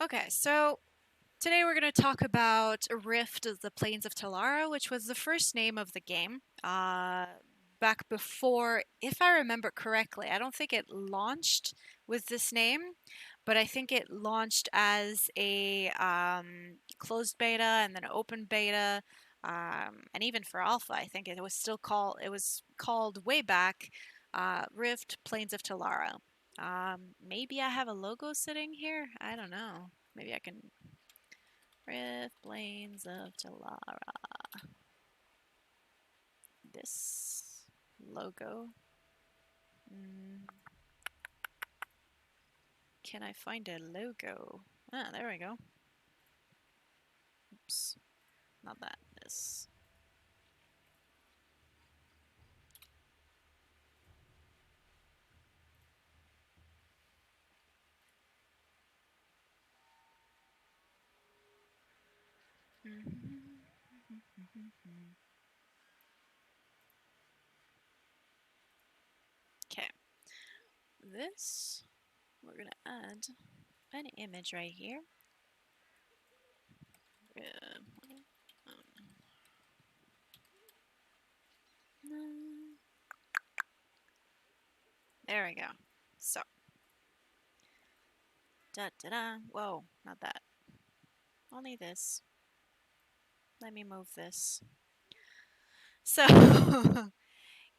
Okay, so today we're going to talk about Rift of the Plains of Telara, which was the first name of the game. Back before, if I remember correctly, I don't think it launched with this name, but I think it launched as a closed beta and then open beta, and even for alpha, I think it was still called. It was called way back Rift Plains of Telara. Maybe I have a logo sitting here. I don't know. Maybe I can. Rift Plains of Telara. This logo. Mm, can I find a logo? Ah, there we go. Oops. Not that. This. Okay. This, we're going to add an image right here. There we go. So, da da da. Whoa, not that. Only this. Let me move this. So,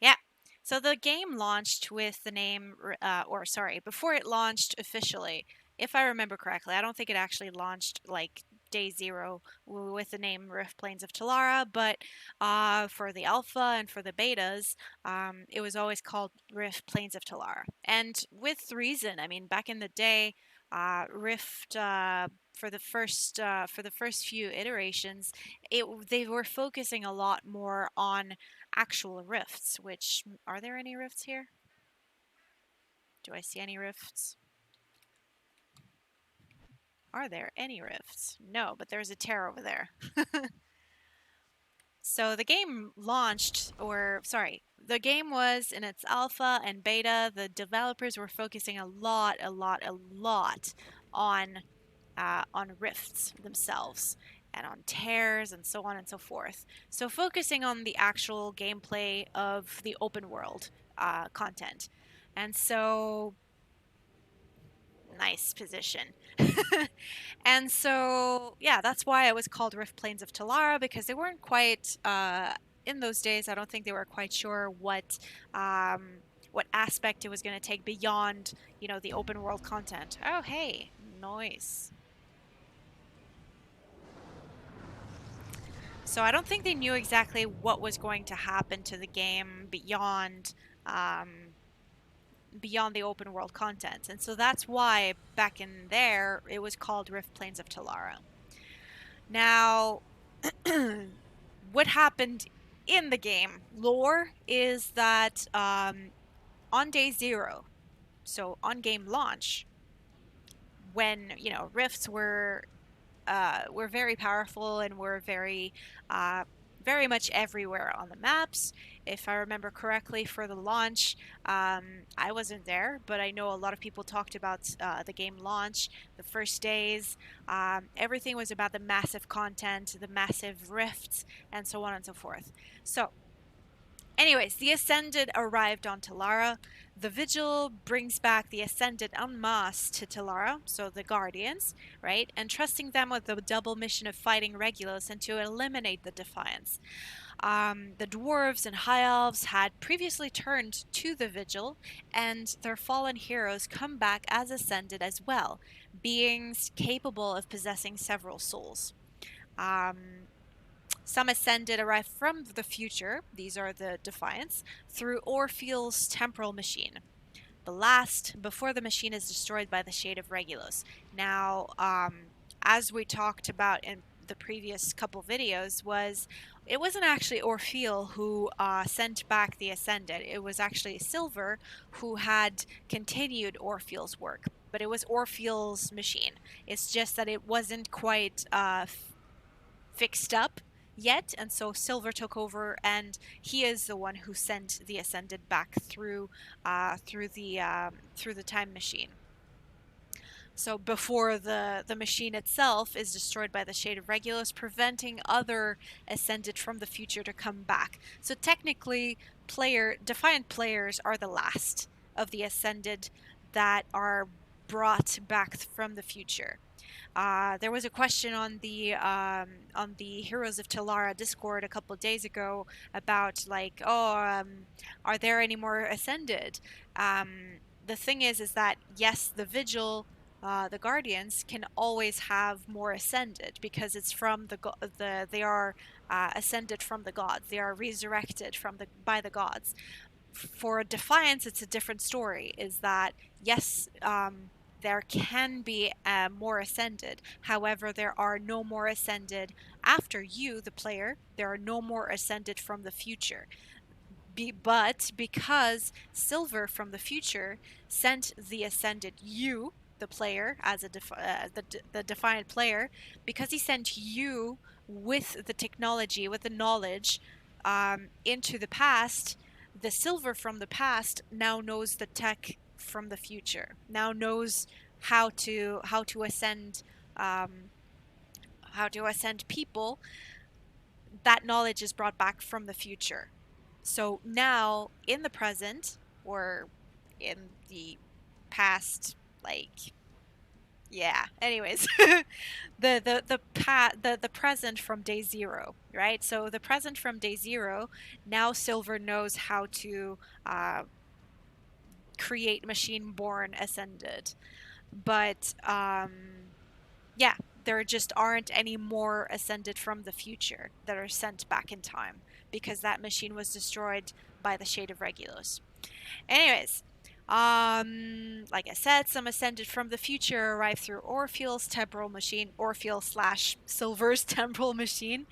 yeah. So the game launched with the name, or sorry, before it launched officially, if I remember correctly, I don't think it actually launched like day zero with the name Rift Plains of Telara, but for the alpha and for the betas, it was always called Rift Plains of Telara. And with reason, I mean, back in the day, Rift for the first few iterations, they were focusing a lot more on actual rifts, which are there any rifts here? Do I see any rifts? Are there any rifts? No, but there's a tear over there. So the game launched, or sorry, the game was in its alpha and beta. The developers were focusing a lot on rifts themselves and on tears and so on and so forth. So focusing on the actual gameplay of the open world content. And so, nice position. And so, yeah, that's why it was called Rift Plains of Telara, because they weren't quite, in those days, I don't think they were quite sure what aspect it was going to take beyond, the open world content. Oh, hey, noise. So I don't think they knew exactly what was going to happen to the game beyond the open world content. And so that's why back in there it was called Rift Plains of Telara. Now, what happened in the game lore is that on day zero, so on game launch, when rifts were very powerful and were uh, very much everywhere on the maps. If I remember correctly, for the launch, I wasn't there, but I know a lot of people talked about the game launch, the first days. Everything was about the massive content, the massive rifts, and so on and so forth. So, anyways, the Ascended arrived on Telara. The Vigil brings back the Ascended en masse to Telara, so the Guardians, right? Entrusting them with the double mission of fighting Regulus and to eliminate the Defiance. The Dwarves and High Elves had previously turned to the Vigil, and their fallen heroes come back as Ascended as well, beings capable of possessing several souls. Um, some Ascended arrive from the future, these are the Defiants, through Orpheal's temporal machine. The last, before the machine is destroyed by the Shade of Regulus. Now, as we talked about in the previous couple videos, it wasn't actually Orpheal who sent back the Ascended. It was actually Silver who had continued Orpheal's work, but it was Orpheal's machine. It's just that it wasn't quite fixed up yet, and so Silver took over, and he is the one who sent the Ascended back through the time machine. So before the machine itself is destroyed by the Shade of Regulus, preventing other Ascended from the future to come back. So technically, Defiant players are the last of the Ascended that are brought back from the future. There was a question on the Heroes of Telara Discord a couple of days ago about like, are there any more Ascended? The thing is that yes, the Vigil, the Guardians can always have more Ascended because it's from they are ascended from the gods. They are resurrected by the gods. For Defiance, it's a different story. Is that yes, there can be more Ascended. However, there are no more Ascended after you, the player. There are no more Ascended from the future. But because Silver from the future sent the Ascended you, the player, as the Defiant player, because he sent you with the technology, with the knowledge, into the past, the Silver from the past now knows the tech from the future. Now knows how to ascend um, how to ascend people. That knowledge is brought back from the future. So now in the present or in the past, like yeah. Anyways, the present from day zero, right? So the present from day zero, now Silver knows how to create machine-born ascended, but yeah, there just aren't any more ascended from the future that are sent back in time because that machine was destroyed by the Shade of Regulus. Anyways, like I said, some ascended from the future arrived through Orpheal's temporal machine, Orpheal slash Silver's temporal machine,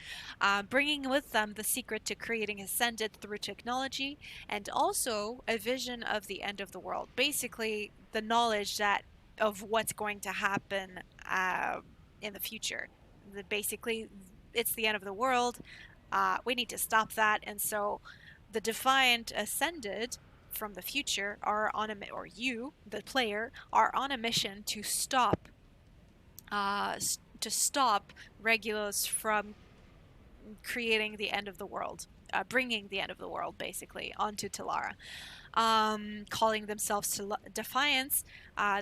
bringing with them the secret to creating ascended through technology and also a vision of the end of the world. Basically, the knowledge of what's going to happen in the future. Basically, it's the end of the world. We need to stop that, and so the Defiant Ascended from the future are on a or you, the player, are on a mission uh, to stop Regulus from creating the end of the world, bringing the end of the world basically onto Telara. Calling themselves Defiance,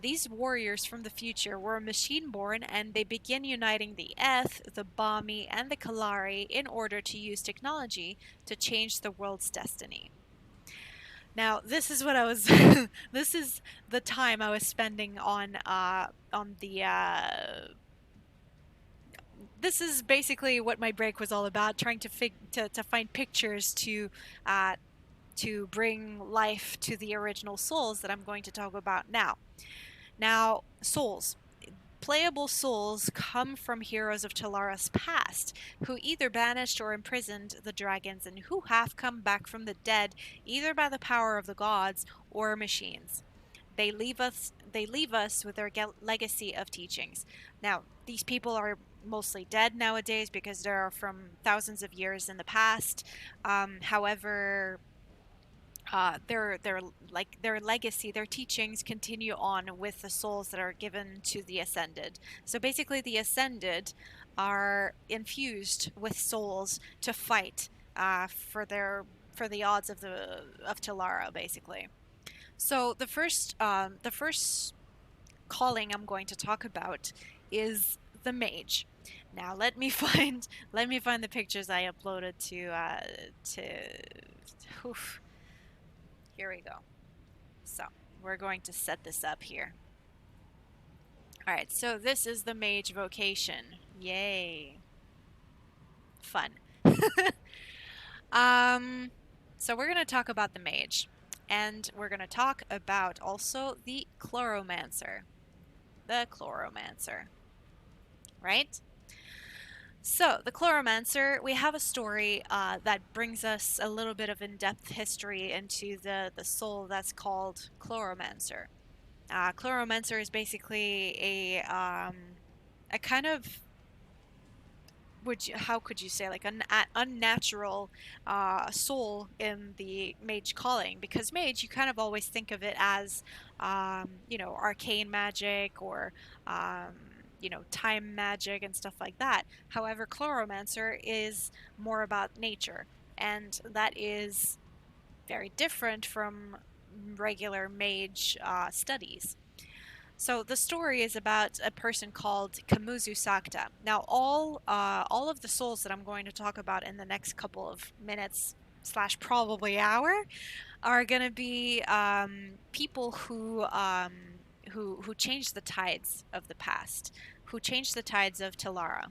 these warriors from the future were machine-born, and they begin uniting the Eth, the Bami, and the Kalari in order to use technology to change the world's destiny. Now, this is what I was. This is the time I was spending on the. This is basically what my break was all about, trying to find pictures to bring life to the original souls that I'm going to talk about now. Now, souls. Playable souls come from heroes of Telara's past, who either banished or imprisoned the dragons and who have come back from the dead either by the power of the gods or machines. They leave us with their legacy of teachings. Now, these people are mostly dead nowadays because they're from thousands of years in the past. However, their legacy, their teachings continue on with the souls that are given to the ascended. So basically, the ascended are infused with souls to fight for the odds of Telara, basically. So the first calling I'm going to talk about is the mage. Now let me find the pictures I uploaded to. Oof. Here we go. So we're going to set this up here. All right, so this is the mage vocation. Yay. Fun. So we're going to talk about the mage. And we're going to talk about also the Chloromancer. The Chloromancer. Right? So, the Chloromancer, we have a story that brings us a little bit of in-depth history into the soul that's called Chloromancer. Chloromancer is basically a kind of how could you say, like an unnatural soul in the mage calling, because mage, you kind of always think of it as you know, arcane magic or um, you know, time magic and stuff like that. However, chloromancer is more about nature, and that is very different from regular mage studies. So the story is about a person called Kamuzu Sakta. Now, all of the souls that I'm going to talk about in the next couple of minutes slash probably hour are going to be people who changed the tides of the past, who changed the tides of Telara,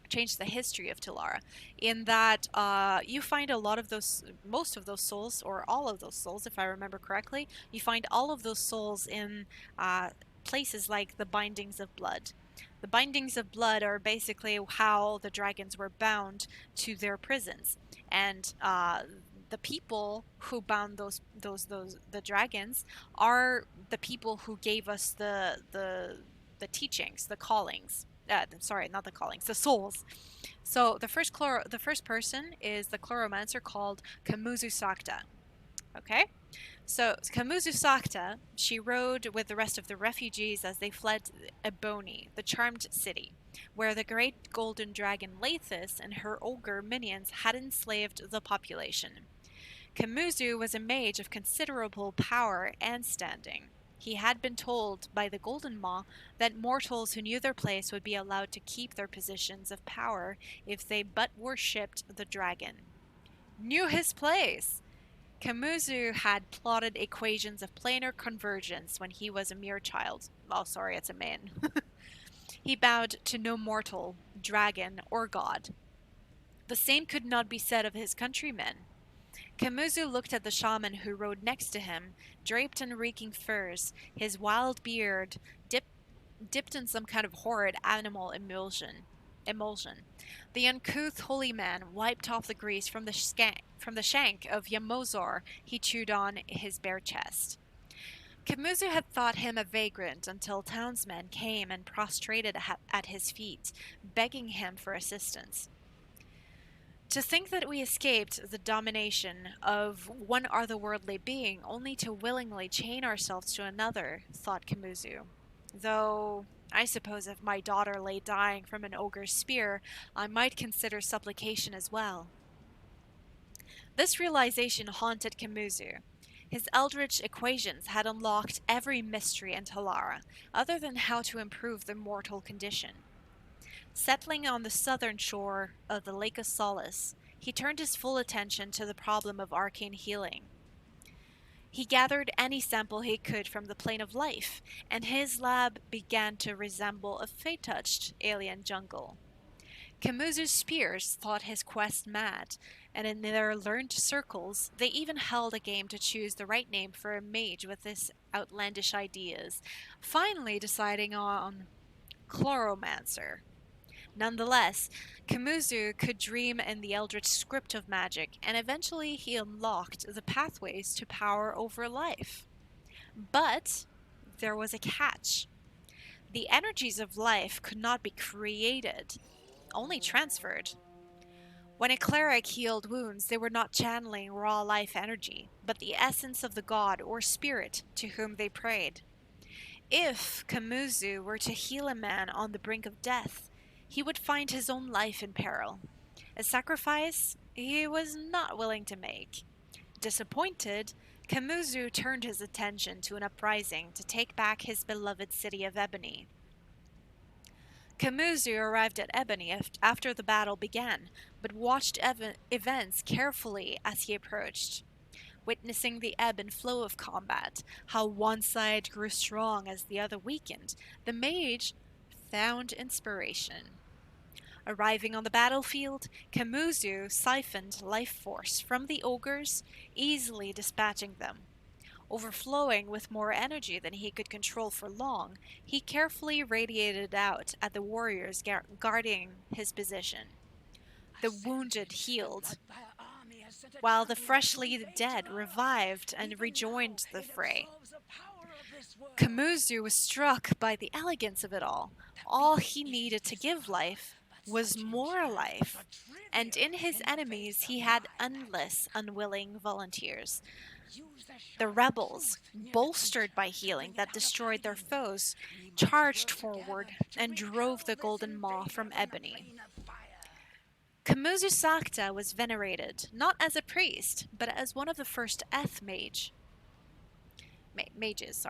changed the history of Telara, in that you find a lot of those, most of those souls, or all of those souls, if I remember correctly, you find all of those souls in places like the Bindings of Blood. The Bindings of Blood are basically how the dragons were bound to their prisons, and the people who bound those the dragons are the people who gave us the teachings, the callings. Sorry, not the callings, the souls. So the first person is the chloromancer called Kamuzu Sakta. Okay, so Kamuzu Sakta, she rode with the rest of the refugees as they fled Ebony, the charmed city, where the great golden dragon Lathis and her ogre minions had enslaved the population. Kamuzu was a mage of considerable power and standing. He had been told by the Golden Maw that mortals who knew their place would be allowed to keep their positions of power if they but worshipped the dragon. Knew his place! Kamuzu had plotted equations of planar convergence when he was a mere child. Oh, sorry, it's a man. He bowed to no mortal, dragon, or god. The same could not be said of his countrymen. Kamuzu looked at the shaman who rode next to him, draped in reeking furs, his wild beard dipped in some kind of horrid animal emulsion. The uncouth holy man wiped off the grease from the shank of Yamozor he chewed on his bare chest. Kamuzu had thought him a vagrant until townsmen came and prostrated at his feet, begging him for assistance. To think that we escaped the domination of one otherworldly being only to willingly chain ourselves to another, thought Kamuzu. Though, I suppose if my daughter lay dying from an ogre's spear, I might consider supplication as well. This realization haunted Kamuzu. His eldritch equations had unlocked every mystery in Telara, other than how to improve the mortal condition. Settling on the southern shore of the Lake of Solace, he turned his full attention to the problem of arcane healing. He gathered any sample he could from the plane of life, and his lab began to resemble a fate-touched alien jungle. Kamuzu's spears thought his quest mad, and in their learned circles, they even held a game to choose the right name for a mage with his outlandish ideas, finally deciding on Chloromancer. Nonetheless, Kamuzu could dream in the eldritch script of magic, and eventually he unlocked the pathways to power over life. But there was a catch. The energies of life could not be created, only transferred. When a cleric healed wounds, they were not channeling raw life energy, but the essence of the god or spirit to whom they prayed. If Kamuzu were to heal a man on the brink of death, he would find his own life in peril, a sacrifice he was not willing to make. Disappointed, Kamuzu turned his attention to an uprising to take back his beloved city of Ebony. Kamuzu arrived at Ebony after the battle began, but watched events carefully as he approached. Witnessing the ebb and flow of combat, how one side grew strong as the other weakened, the mage found inspiration. Arriving on the battlefield, Kamuzu siphoned life force from the ogres, easily dispatching them. Overflowing with more energy than he could control for long, he carefully radiated out at the warriors guarding his position. The wounded healed, while the freshly dead revived and rejoined the fray. Kamuzu was struck by the elegance of it all. All he needed to give life was more life, and in his enemies he had endless unwilling volunteers. The rebels, bolstered by healing that destroyed their foes, charged forward and drove the golden maw from ebony. Kamuzu Sakta was venerated not as a priest, but as one of the first mages.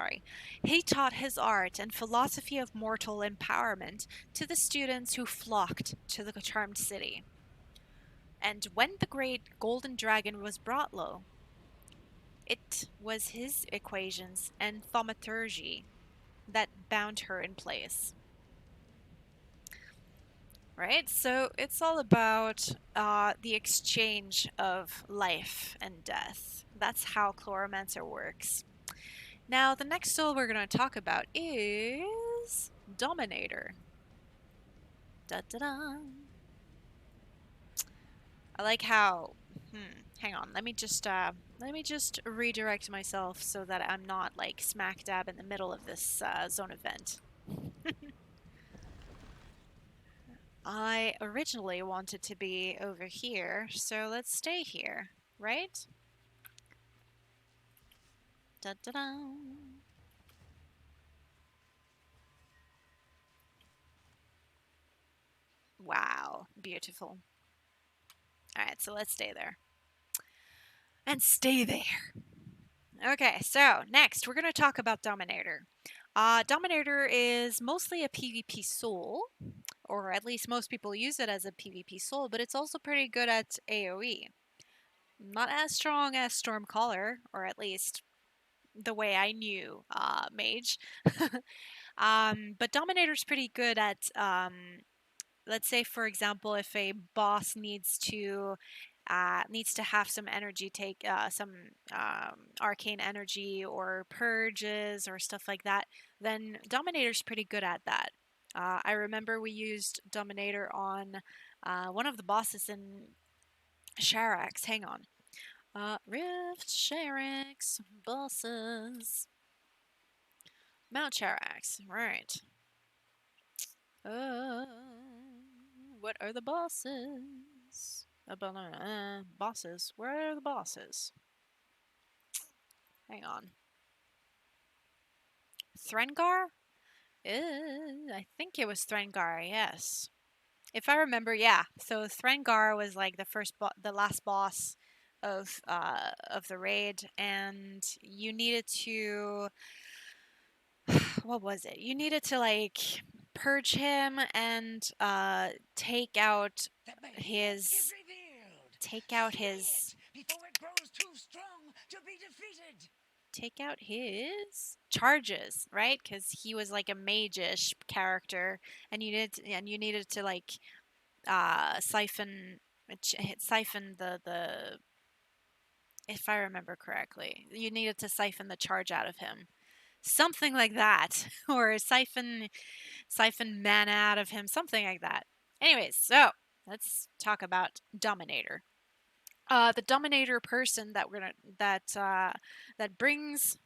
He taught his art and philosophy of mortal empowerment to the students who flocked to the charmed city. And when the great golden dragon was brought low, it was his equations and thaumaturgy that bound her in place. Right? So it's all about the exchange of life and death. That's how Chloromancer works. Now, the next soul we're going to talk about is Dominator. Da-da-da. I like how... hang on. Let me just redirect myself so that I'm not like smack dab in the middle of this zone event. I originally wanted to be over here, so let's stay here, right? Da-da-da. Wow, beautiful. Alright, so let's stay there. And stay there. Okay, so next we're going to talk about Dominator. Dominator is mostly a PvP soul, or at least most people use it as a PvP soul, but it's also pretty good at AoE. Not as strong as Stormcaller, or at least the way I knew Mage. But Dominator's pretty good at, let's say, for example, if a boss needs to have some energy, take some arcane energy or purges or stuff like that, then Dominator's pretty good at that. I remember we used Dominator on one of the bosses in Sharax. Hang on. Rift, Sharax, bosses. Mount Sharax, right. What are the bosses? Bosses. Where are the bosses? Hang on. Threngar? I think it was Threngar, yes. If I remember, yeah. So Threngar was like the last boss of the raid, and you needed to what was it? You needed to like purge him and take out his charges, right? Because he was like a mage-ish character, and you needed to like siphon the if I remember correctly, you needed to siphon the charge out of him. Something like that. Or siphon mana out of him, something like that. Anyways, so let's talk about Dominator. The Dominator person that brings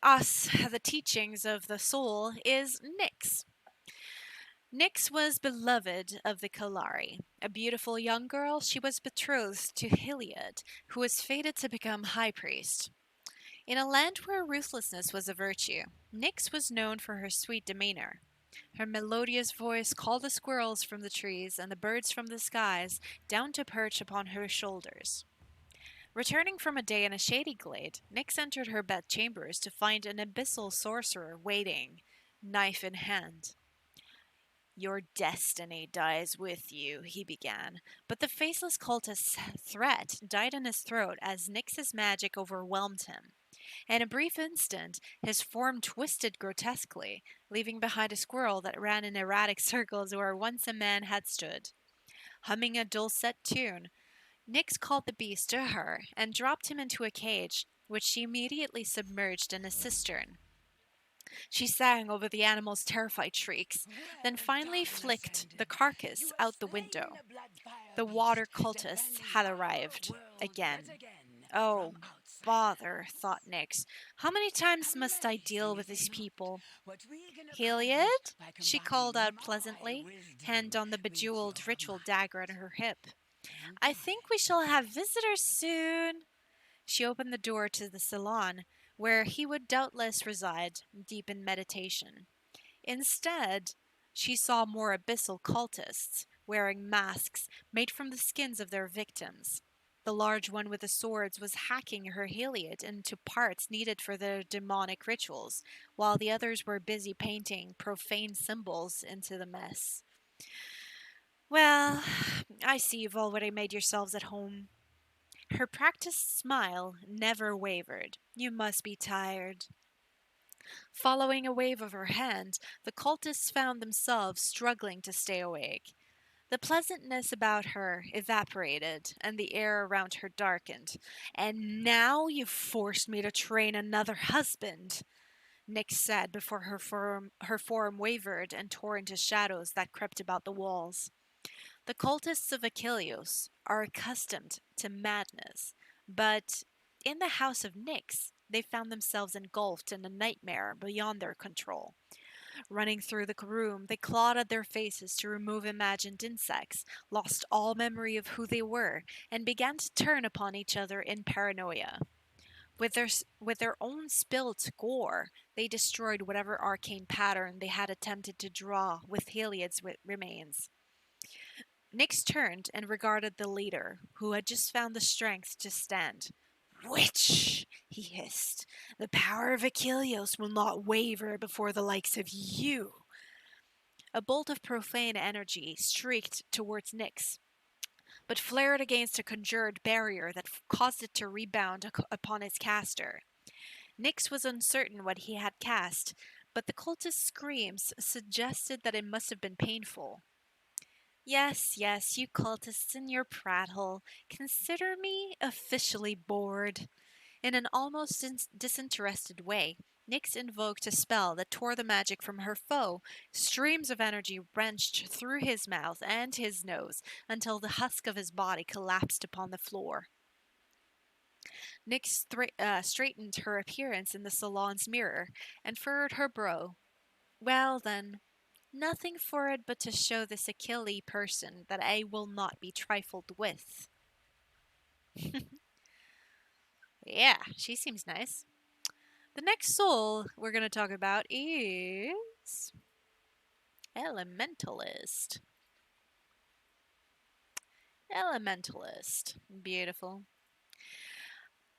us the teachings of the soul is Nyx. Nyx was beloved of the Kalari. A beautiful young girl, she was betrothed to Hiliad, who was fated to become high priest. In a land where ruthlessness was a virtue, Nyx was known for her sweet demeanor. Her melodious voice called the squirrels from the trees and the birds from the skies down to perch upon her shoulders. Returning from a day in a shady glade, Nyx entered her bedchambers to find an abyssal sorcerer waiting, knife in hand. "Your destiny dies with you," he began, but the faceless cultist's threat died in his throat as Nyx's magic overwhelmed him. In a brief instant, his form twisted grotesquely, leaving behind a squirrel that ran in erratic circles where once a man had stood. Humming a dulcet tune, Nyx called the beast to her and dropped him into a cage, which she immediately submerged in a cistern. She sang over the animal's terrified shrieks, then finally flicked the carcass out the window. The water cultists had arrived again. Oh, bother, thought Nyx. How many times must I deal with these people? Heliod? She called out pleasantly, hand on the bejeweled ritual dagger at her hip. I think we shall have visitors soon. She opened the door to the salon, where he would doubtless reside, deep in meditation. Instead, she saw more abyssal cultists, wearing masks made from the skins of their victims. The large one with the swords was hacking her Heliod into parts needed for their demonic rituals, while the others were busy painting profane symbols into the mess. Well, I see you've already made yourselves at home. Her practiced smile never wavered. You must be tired. Following a wave of her hand, the cultists found themselves struggling to stay awake. The pleasantness about her evaporated, and the air around her darkened. And now you've forced me to train another husband, Nyx said before her form wavered and tore into shadows that crept about the walls. The cultists of Achilleos are accustomed to madness, but in the house of Nyx, they found themselves engulfed in a nightmare beyond their control. Running through the room, they clawed at their faces to remove imagined insects, lost all memory of who they were, and began to turn upon each other in paranoia. With their own spilt gore, they destroyed whatever arcane pattern they had attempted to draw with Heliod's remains. Nyx turned and regarded the leader, who had just found the strength to stand. Witch, he hissed. The power of Achilleos will not waver before the likes of you. A bolt of profane energy streaked towards Nyx, but flared against a conjured barrier that caused it to rebound upon its caster. Nyx was uncertain what he had cast, but the cultist's screams suggested that it must have been painful. Yes, yes, you cultists in your prattle. Consider me officially bored. In an almost disinterested way, Nyx invoked a spell that tore the magic from her foe. Streams of energy wrenched through his mouth and his nose until the husk of his body collapsed upon the floor. Nyx straightened her appearance in the salon's mirror and furrowed her brow. Well, then, nothing for it but to show this Achille person that I will not be trifled with. Yeah, she seems nice. The next soul we're going to talk about is Elementalist. Elementalist. Beautiful.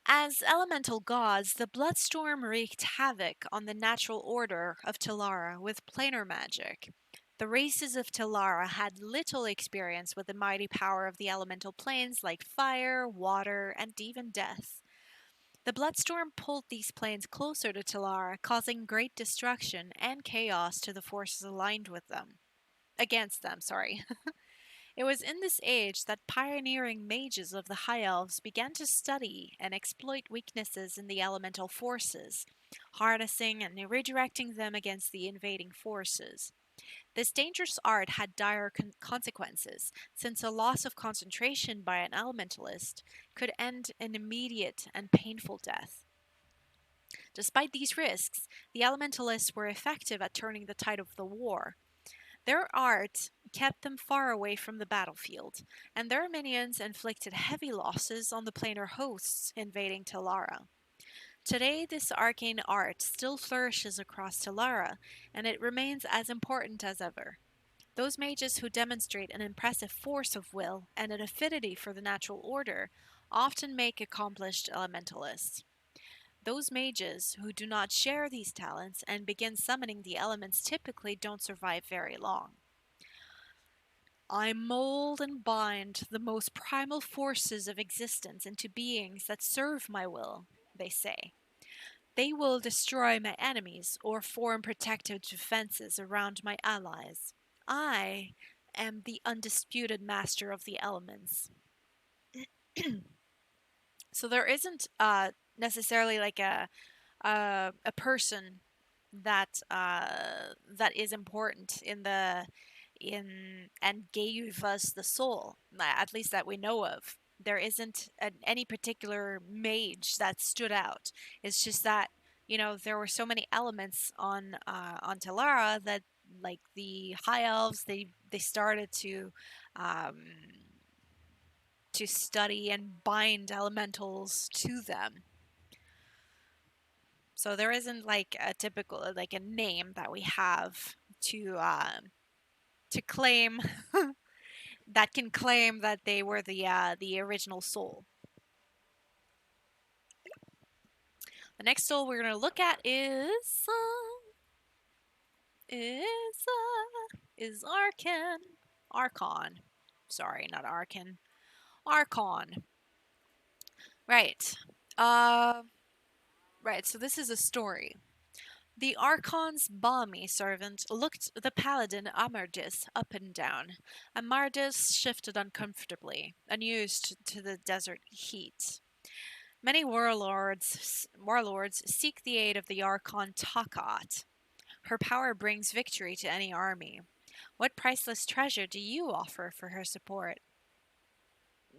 As elemental gods, the Bloodstorm wreaked havoc on the natural order of Telara with planar magic. The races of Telara had little experience with the mighty power of the elemental planes like fire, water, and even death. The Bloodstorm pulled these planes closer to Telara, causing great destruction and chaos to the forces aligned with them. Against them, sorry. It was in this age that pioneering mages of the High Elves began to study and exploit weaknesses in the elemental forces, harnessing and redirecting them against the invading forces. This dangerous art had dire consequences, since a loss of concentration by an elementalist could end in immediate and painful death. Despite these risks, the elementalists were effective at turning the tide of the war. Their art kept them far away from the battlefield, and their minions inflicted heavy losses on the planar hosts invading Telara. Today, this arcane art still flourishes across Telara, and it remains as important as ever. Those mages who demonstrate an impressive force of will and an affinity for the natural order often make accomplished elementalists. Those mages who do not share these talents and begin summoning the elements typically don't survive very long. I mold and bind the most primal forces of existence into beings that serve my will, they say. They will destroy my enemies or form protective defenses around my allies. I am the undisputed master of the elements. So there isn't necessarily like a person that that is important in and gave us the soul, at least that we know of. there isn't any particular mage that stood out. It's just that, you know, there were so many elements on Telara that, like, the high elves, they started um, to study and bind elementals to them. So there isn't like a typical, like, a name that we have to claim that can claim that they were the original soul. The next soul we're gonna look at is Archon. Archon. Sorry, not Archon. Archon. Right. Uh, right. So this is a story. The Archon's balmy servant looked the paladin Amardis up and down. Amardis shifted uncomfortably, unused to the desert heat. Many warlords seek the aid of the Archon Takat. Her power brings victory to any army. What priceless treasure do you offer for her support?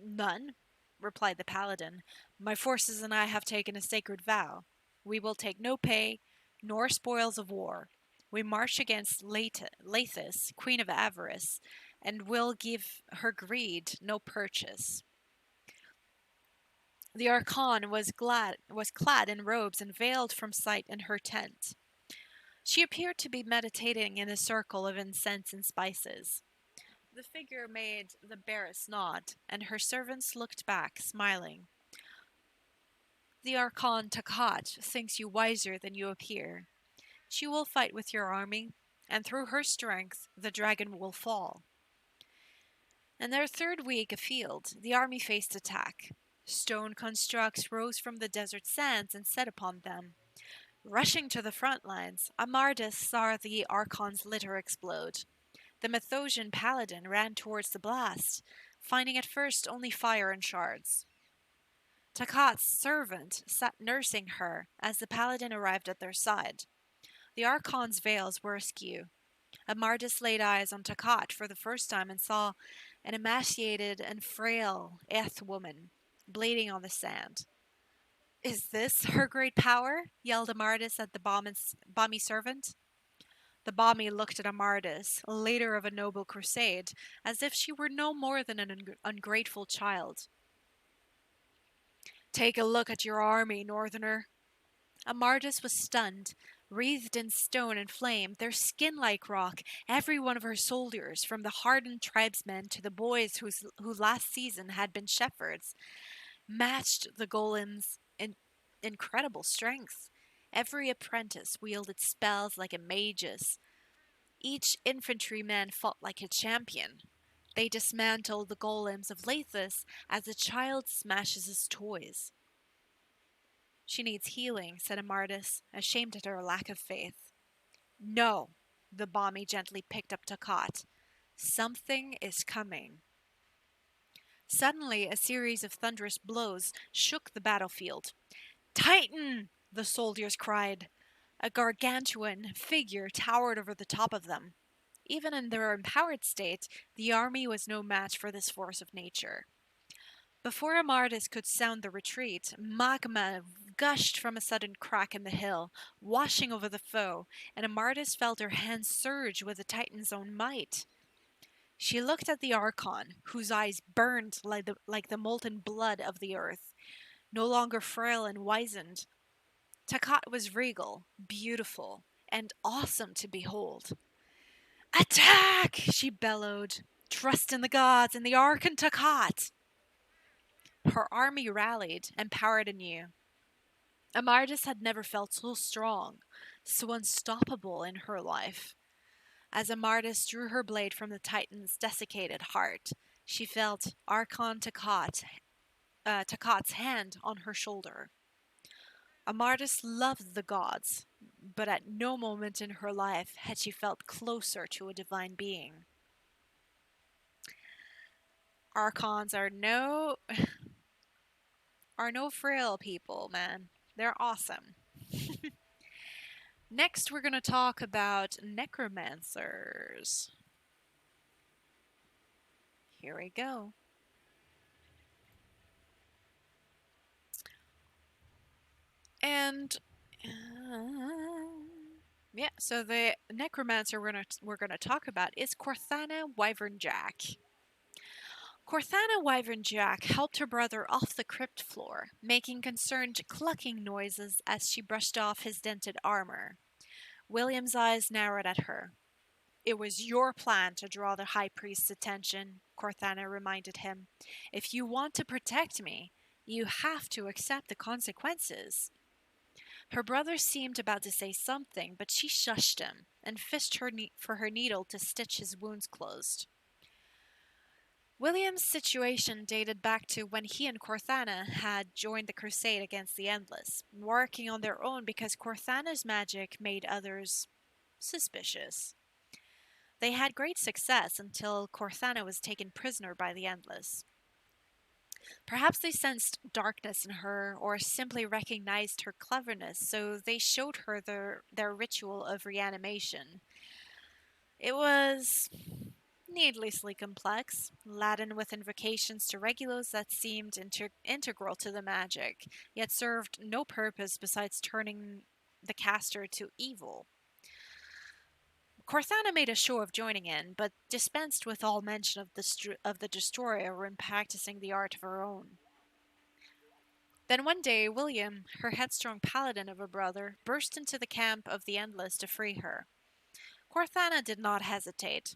None, replied the paladin. My forces and I have taken a sacred vow. We will take no pay, nor spoils of war. We march against Lathis, queen of avarice, and will give her greed no purchase. The Archon was clad in robes and veiled from sight in her tent. She appeared to be meditating in a circle of incense and spices. The figure made the barest nod, and her servants looked back, smiling. The Archon Takat thinks you wiser than you appear. She will fight with your army, and through her strength the dragon will fall. In their third week afield, the army faced attack. Stone constructs rose from the desert sands and set upon them. Rushing to the front lines, Amardis saw the Archon's litter explode. The Methosian paladin ran towards the blast, finding at first only fire and shards. Takat's servant sat nursing her as the paladin arrived at their side. The Archon's veils were askew. Amardis laid eyes on Takat for the first time and saw an emaciated and frail Eth woman bleeding on the sand. Is this her great power? Yelled Amardis at the balmy servant. The balmy looked at Amardis, leader of a noble crusade, as if she were no more than an ungrateful child. Take a look at your army, Northerner. Amardis was stunned. Wreathed in stone and flame, their skin like rock, every one of her soldiers, from the hardened tribesmen to the boys who last season had been shepherds, matched the golem's incredible strength. Every apprentice wielded spells like a magus. Each infantryman fought like a champion. They dismantled the golems of Lathis as a child smashes his toys. She needs healing, said Amardis, ashamed at her lack of faith. No, the balmy gently picked up Takat. Something is coming. Suddenly, a series of thunderous blows shook the battlefield. Titan! The soldiers cried. A gargantuan figure towered over the top of them. Even in their empowered state, the army was no match for this force of nature. Before Amardis could sound the retreat, magma gushed from a sudden crack in the hill, washing over the foe, and Amardis felt her hands surge with the Titan's own might. She looked at the Archon, whose eyes burned like the molten blood of the earth, no longer frail and wizened. Takat was regal, beautiful, and awesome to behold. Attack! She bellowed. Trust in the gods and the Archon Takat! Her army rallied, empowered anew. Amardis had never felt so strong, so unstoppable in her life. As Amardis drew her blade from the Titan's desiccated heart, she felt Archon Takat's hand on her shoulder. Amardis loved the gods, but at no moment in her life had she felt closer to a divine being. Archons are no frail people, man. They're awesome. Next, we're going to talk about Necromancers. Here we go. And yeah, so the necromancer we're gonna talk about is Corthana Wyvern Jack. Corthana Wyvern Jack helped her brother off the crypt floor, making concerned clucking noises as she brushed off his dented armor. William's eyes narrowed at her. It was your plan to draw the High Priest's attention, Corthana reminded him. If you want to protect me, you have to accept the consequences. Her brother seemed about to say something, but she shushed him and fished for her needle to stitch his wounds closed. William's situation dated back to when he and Corthana had joined the crusade against the Endless, working on their own because Corthana's magic made others suspicious. They had great success until Corthana was taken prisoner by the Endless. Perhaps they sensed darkness in her or simply recognized her cleverness, so they showed her their ritual of reanimation. It was needlessly complex, laden with invocations to Regulos that seemed integral to the magic, yet served no purpose besides turning the caster to evil. Corthana made a show of joining in, but dispensed with all mention of the destroyer when practicing the art of her own. Then one day, William, her headstrong paladin of a brother, burst into the camp of the Endless to free her. Corthana did not hesitate.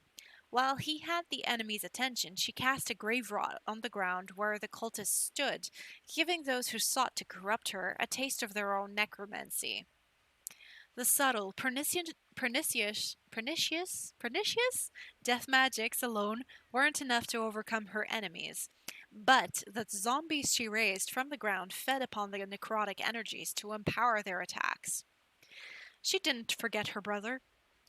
While he had the enemy's attention, she cast a grave rot on the ground where the cultists stood, giving those who sought to corrupt her a taste of their own necromancy. The subtle, pernicious death magics alone weren't enough to overcome her enemies, but the zombies she raised from the ground fed upon the necrotic energies to empower their attacks. She didn't forget her brother.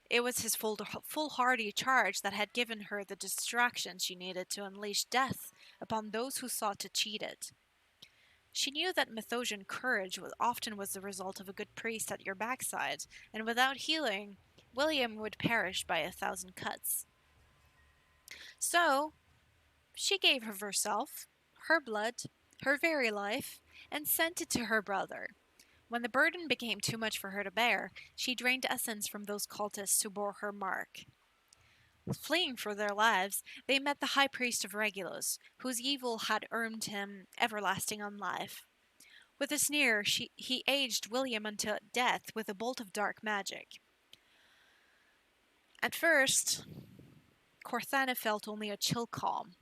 It was his foolhardy charge that had given her the distraction she needed to unleash death upon those who sought to cheat it. She knew that Methosian courage often was the result of a good priest at your backside, and without healing, William would perish by 1,000 cuts. So, she gave of herself, her blood, her very life, and sent it to her brother. When the burden became too much for her to bear, she drained essence from those cultists who bore her mark. Fleeing for their lives, they met the High Priest of Regulus, whose evil had earned him everlasting unlife. With a sneer, he aged William unto death with a bolt of dark magic. At first, Corthana felt only a chill calm.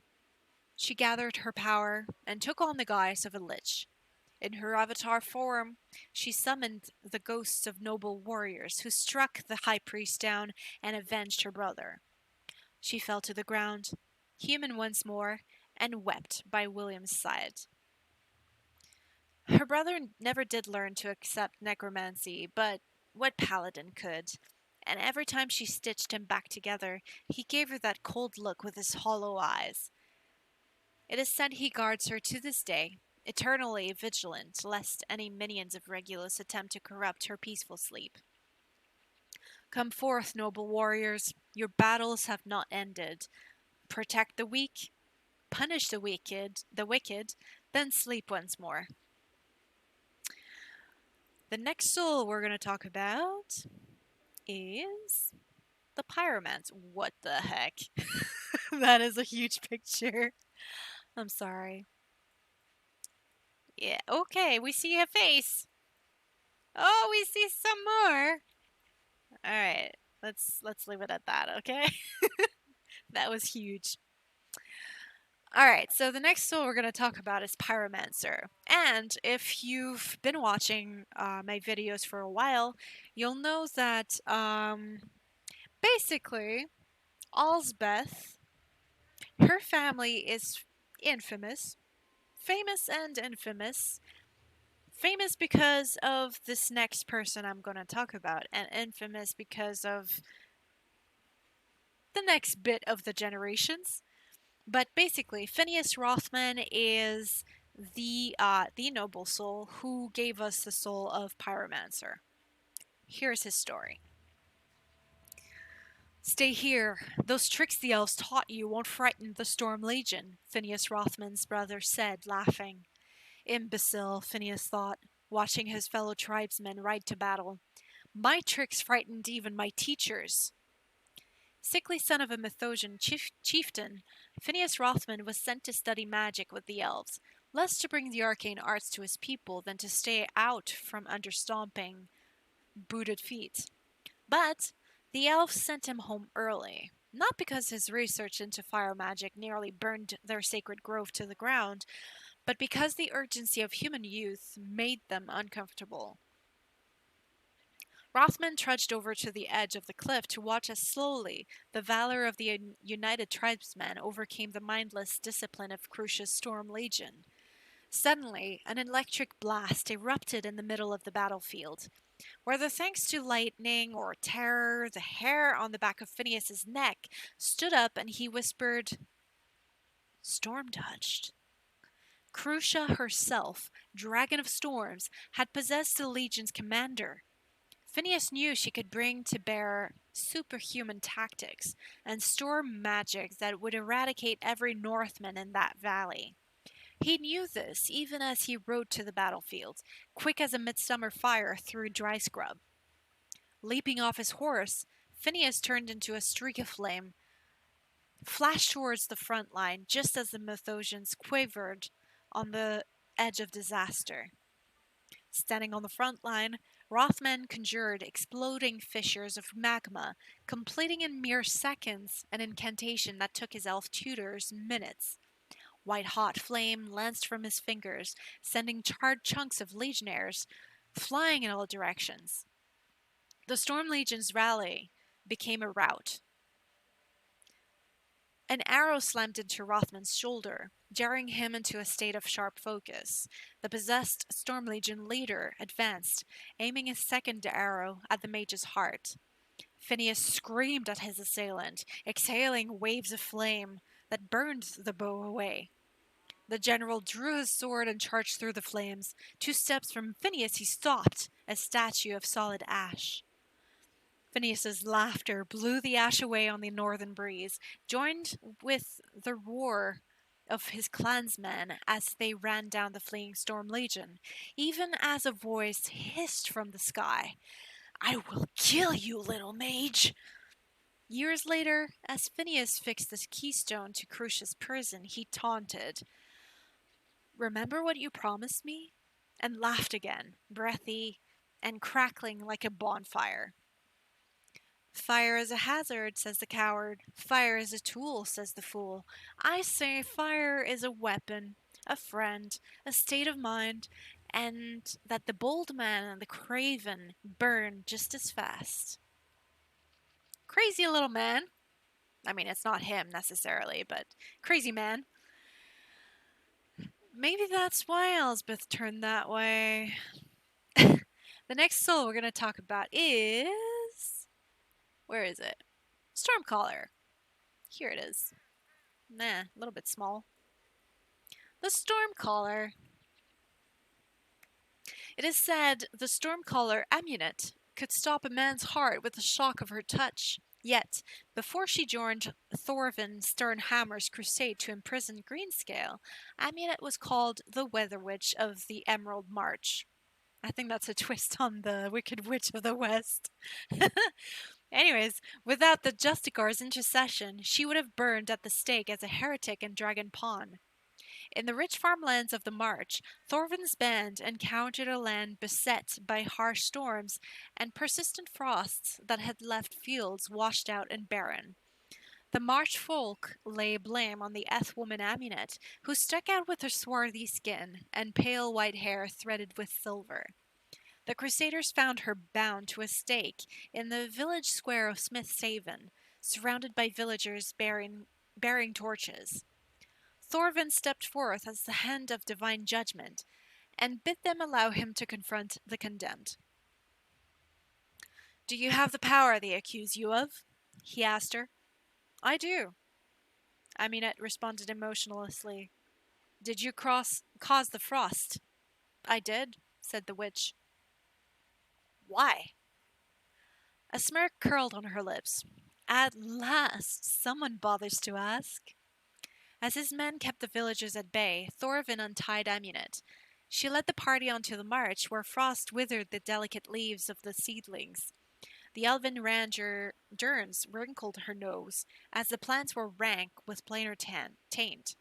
She gathered her power and took on the guise of a lich. In her avatar form, she summoned the ghosts of noble warriors who struck the High Priest down and avenged her brother. She fell to the ground, human once more, and wept by William's side. Her brother never did learn to accept necromancy, but what paladin could? And every time she stitched him back together, he gave her that cold look with his hollow eyes. It is said he guards her to this day, eternally vigilant, lest any minions of Regulus attempt to corrupt her peaceful sleep. Come forth, noble warriors, your battles have not ended. Protect the weak, punish the wicked, then sleep once more. The next soul we're going to talk about is the Pyromancer. What the heck? That is a huge picture. I'm sorry. Yeah, okay, we see a face. Oh, we see some more. All right, let's leave it at that, okay? That was huge. All right, so the next soul we're going to talk about is Pyromancer. And if you've been watching my videos for a while, you'll know that basically, Alsbeth, her family is infamous. Famous and infamous. Famous because of this next person I'm going to talk about, and infamous because of the next bit of the generations. But basically, Phineas Rothman is the noble soul who gave us the soul of Pyromancer. Here's his story. Stay here. Those tricks the elves taught you won't frighten the Storm Legion, Phineas Rothman's brother said, laughing. Imbecile, Phineas thought. watching his fellow tribesmen ride to battle. My tricks frightened even my teachers. Sickly son of a Methosian chieftain, Phineas Rothman was sent to study magic with the elves, less to bring the arcane arts to his people than to stay out from under stomping booted feet. But the elves sent him home early, not because his research into fire magic nearly burned their sacred grove to the ground, but because the urgency of human youth made them uncomfortable. Rothman trudged over to the edge of the cliff to watch as slowly the valor of the united tribesmen overcame the mindless discipline of Crucia's Storm Legion. Suddenly, an electric blast erupted in the middle of the battlefield. Whether thanks to lightning or terror, the hair on the back of Phineas's neck stood up and he whispered, "Storm touched." Crucia herself, Dragon of Storms, had possessed the Legion's commander. Phineas knew she could bring to bear superhuman tactics and storm magic that would eradicate every Northman in that valley. He knew this even as he rode to the battlefield, quick as a midsummer fire through dry scrub. Leaping off his horse, Phineas turned into a streak of flame, flashed towards the front line just as the Methosians quivered on the edge of disaster. Standing on the front line, Rothman conjured exploding fissures of magma, completing in mere seconds an incantation that took his elf tutors minutes. White-hot flame lanced from his fingers, sending charred chunks of legionnaires flying in all directions. The Storm Legion's rally became a rout. An arrow slammed into Rothman's shoulder, jarring him into a state of sharp focus. The possessed Storm Legion leader advanced, aiming a second arrow at the mage's heart. Phineas screamed at his assailant, exhaling waves of flame that burned the bow away. The general drew his sword and charged through the flames. 2 steps from Phineas he stopped, a statue of solid ash. Phineas's laughter blew the ash away on the northern breeze, joined with the roar of his clansmen as they ran down the fleeing Storm Legion, even as a voice hissed from the sky, "I will kill you, little mage!" Years later, as Phineas fixed the keystone to Crucia's prison, he taunted, "Remember what you promised me?" and laughed again, breathy and crackling like a bonfire. "Fire is a hazard," says the coward. "Fire is a tool," says the fool. I say fire is a weapon, a friend, a state of mind, and that the bold man and the craven burn just as fast. Crazy little man. I mean, it's not him necessarily, but crazy man. Maybe that's why Elsbeth turned that way. The next soul we're going to talk about is... Where is it? Stormcaller. Here it is. Nah, a little bit small. The Stormcaller. It is said the Stormcaller amulet could stop a man's heart with the shock of her touch. Yet, before she joined Thorvin Sternhammer's crusade to imprison Greenscale, Amulet was called the Weather Witch of the Emerald March. I think that's a twist on the Wicked Witch of the West. Anyways, without the Justicar's intercession, she would have burned at the stake as a heretic in Dragon Pawn. In the rich farmlands of the March, Thorvin's band encountered a land beset by harsh storms and persistent frosts that had left fields washed out and barren. The March folk lay blame on the Eth-woman Amunet, who stuck out with her swarthy skin and pale white hair threaded with silver. The Crusaders found her bound to a stake in the village square of Smithshaven, surrounded by villagers bearing torches. Thorvin stepped forth as the hand of divine judgment, and bid them allow him to confront the condemned. "Do you have the power they accuse you of?" he asked her. "I do," Amunet responded emotionlessly. "Did you cause the frost?" "I did," said the witch. "Why?" A smirk curled on her lips. At last, someone bothers to ask. As his men kept the villagers at bay, Thorvin untied Amunet. She led the party onto the march, where frost withered the delicate leaves of the seedlings. The elven ranger Durns wrinkled her nose, as the plants were rank with plainer taint.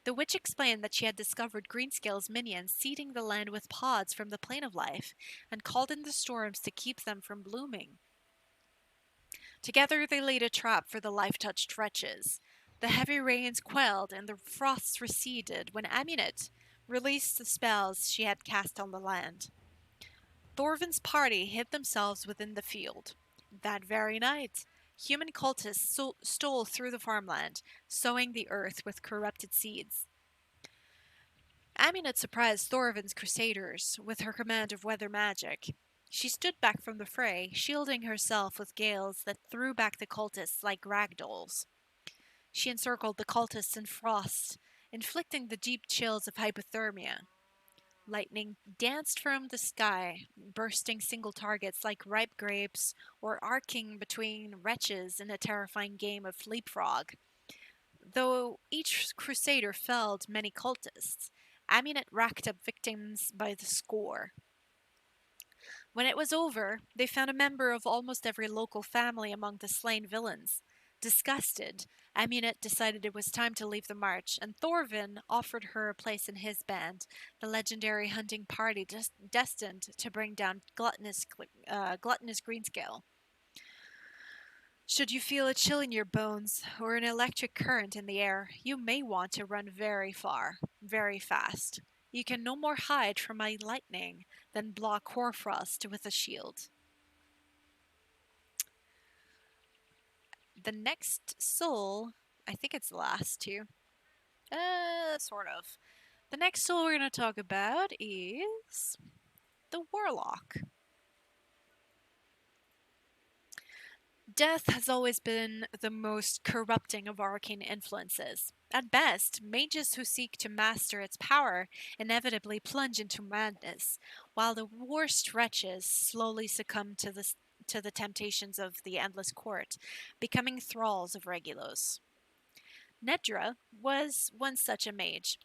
The witch explained that she had discovered Greenscale's minions seeding the land with pods from the plane of life, and called in the storms to keep them from blooming. Together they laid a trap for the life-touched wretches. The heavy rains quelled and the frosts receded when Amunet released the spells she had cast on the land. Thorvin's party hid themselves within the field. That very night, human cultists stole through the farmland, sowing the earth with corrupted seeds. Amunet surprised Thorvin's crusaders with her command of weather magic. She stood back from the fray, shielding herself with gales that threw back the cultists like ragdolls. She encircled the cultists in frost, inflicting the deep chills of hypothermia. Lightning danced from the sky, bursting single targets like ripe grapes, or arcing between wretches in a terrifying game of leapfrog. Though each crusader felled many cultists, Amunet racked up victims by the score. When it was over, they found a member of almost every local family among the slain villains. Disgusted, Amunet decided it was time to leave the march, and Thorvin offered her a place in his band, the legendary hunting party destined to bring down gluttonous Greenscale. Should you feel a chill in your bones or an electric current in the air, you may want to run very far, very fast. You can no more hide from my lightning than block hoarfrost with a shield. The next soul, I think it's the last two. Sort of. The next soul we're going to talk about is the Warlock. Death has always been the most corrupting of arcane influences. At best, mages who seek to master its power inevitably plunge into madness, while the worst wretches slowly succumb to the temptations of the endless court, becoming thralls of Regulos. Nedra was once such a mage,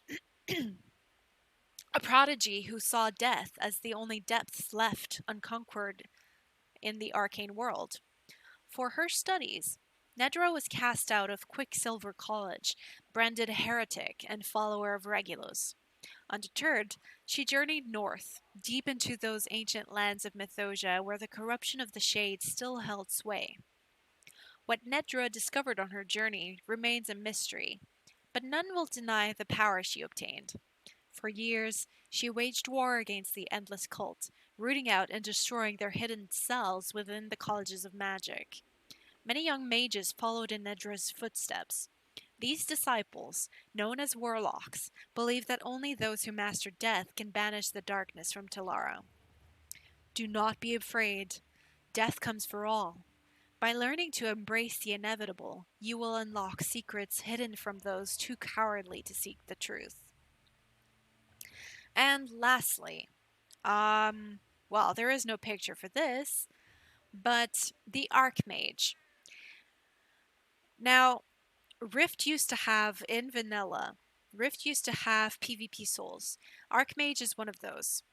a prodigy who saw death as the only depths left unconquered in the arcane world. For her studies, Nedra was cast out of Quicksilver College, branded a heretic and follower of Regulus. Undeterred, she journeyed north, deep into those ancient lands of Mythosia where the corruption of the Shades still held sway. What Nedra discovered on her journey remains a mystery, but none will deny the power she obtained. For years, she waged war against the Endless Cult, rooting out and destroying their hidden cells within the colleges of magic. Many young mages followed in Nedra's footsteps. These disciples, known as Warlocks, believe that only those who master death can banish the darkness from Telara. Do not be afraid. Death comes for all. By learning to embrace the inevitable, you will unlock secrets hidden from those too cowardly to seek the truth. And lastly, well, there is no picture for this, but the Archmage. Now, Rift used to have, in vanilla, Rift used to have PvP souls. Archmage is one of those.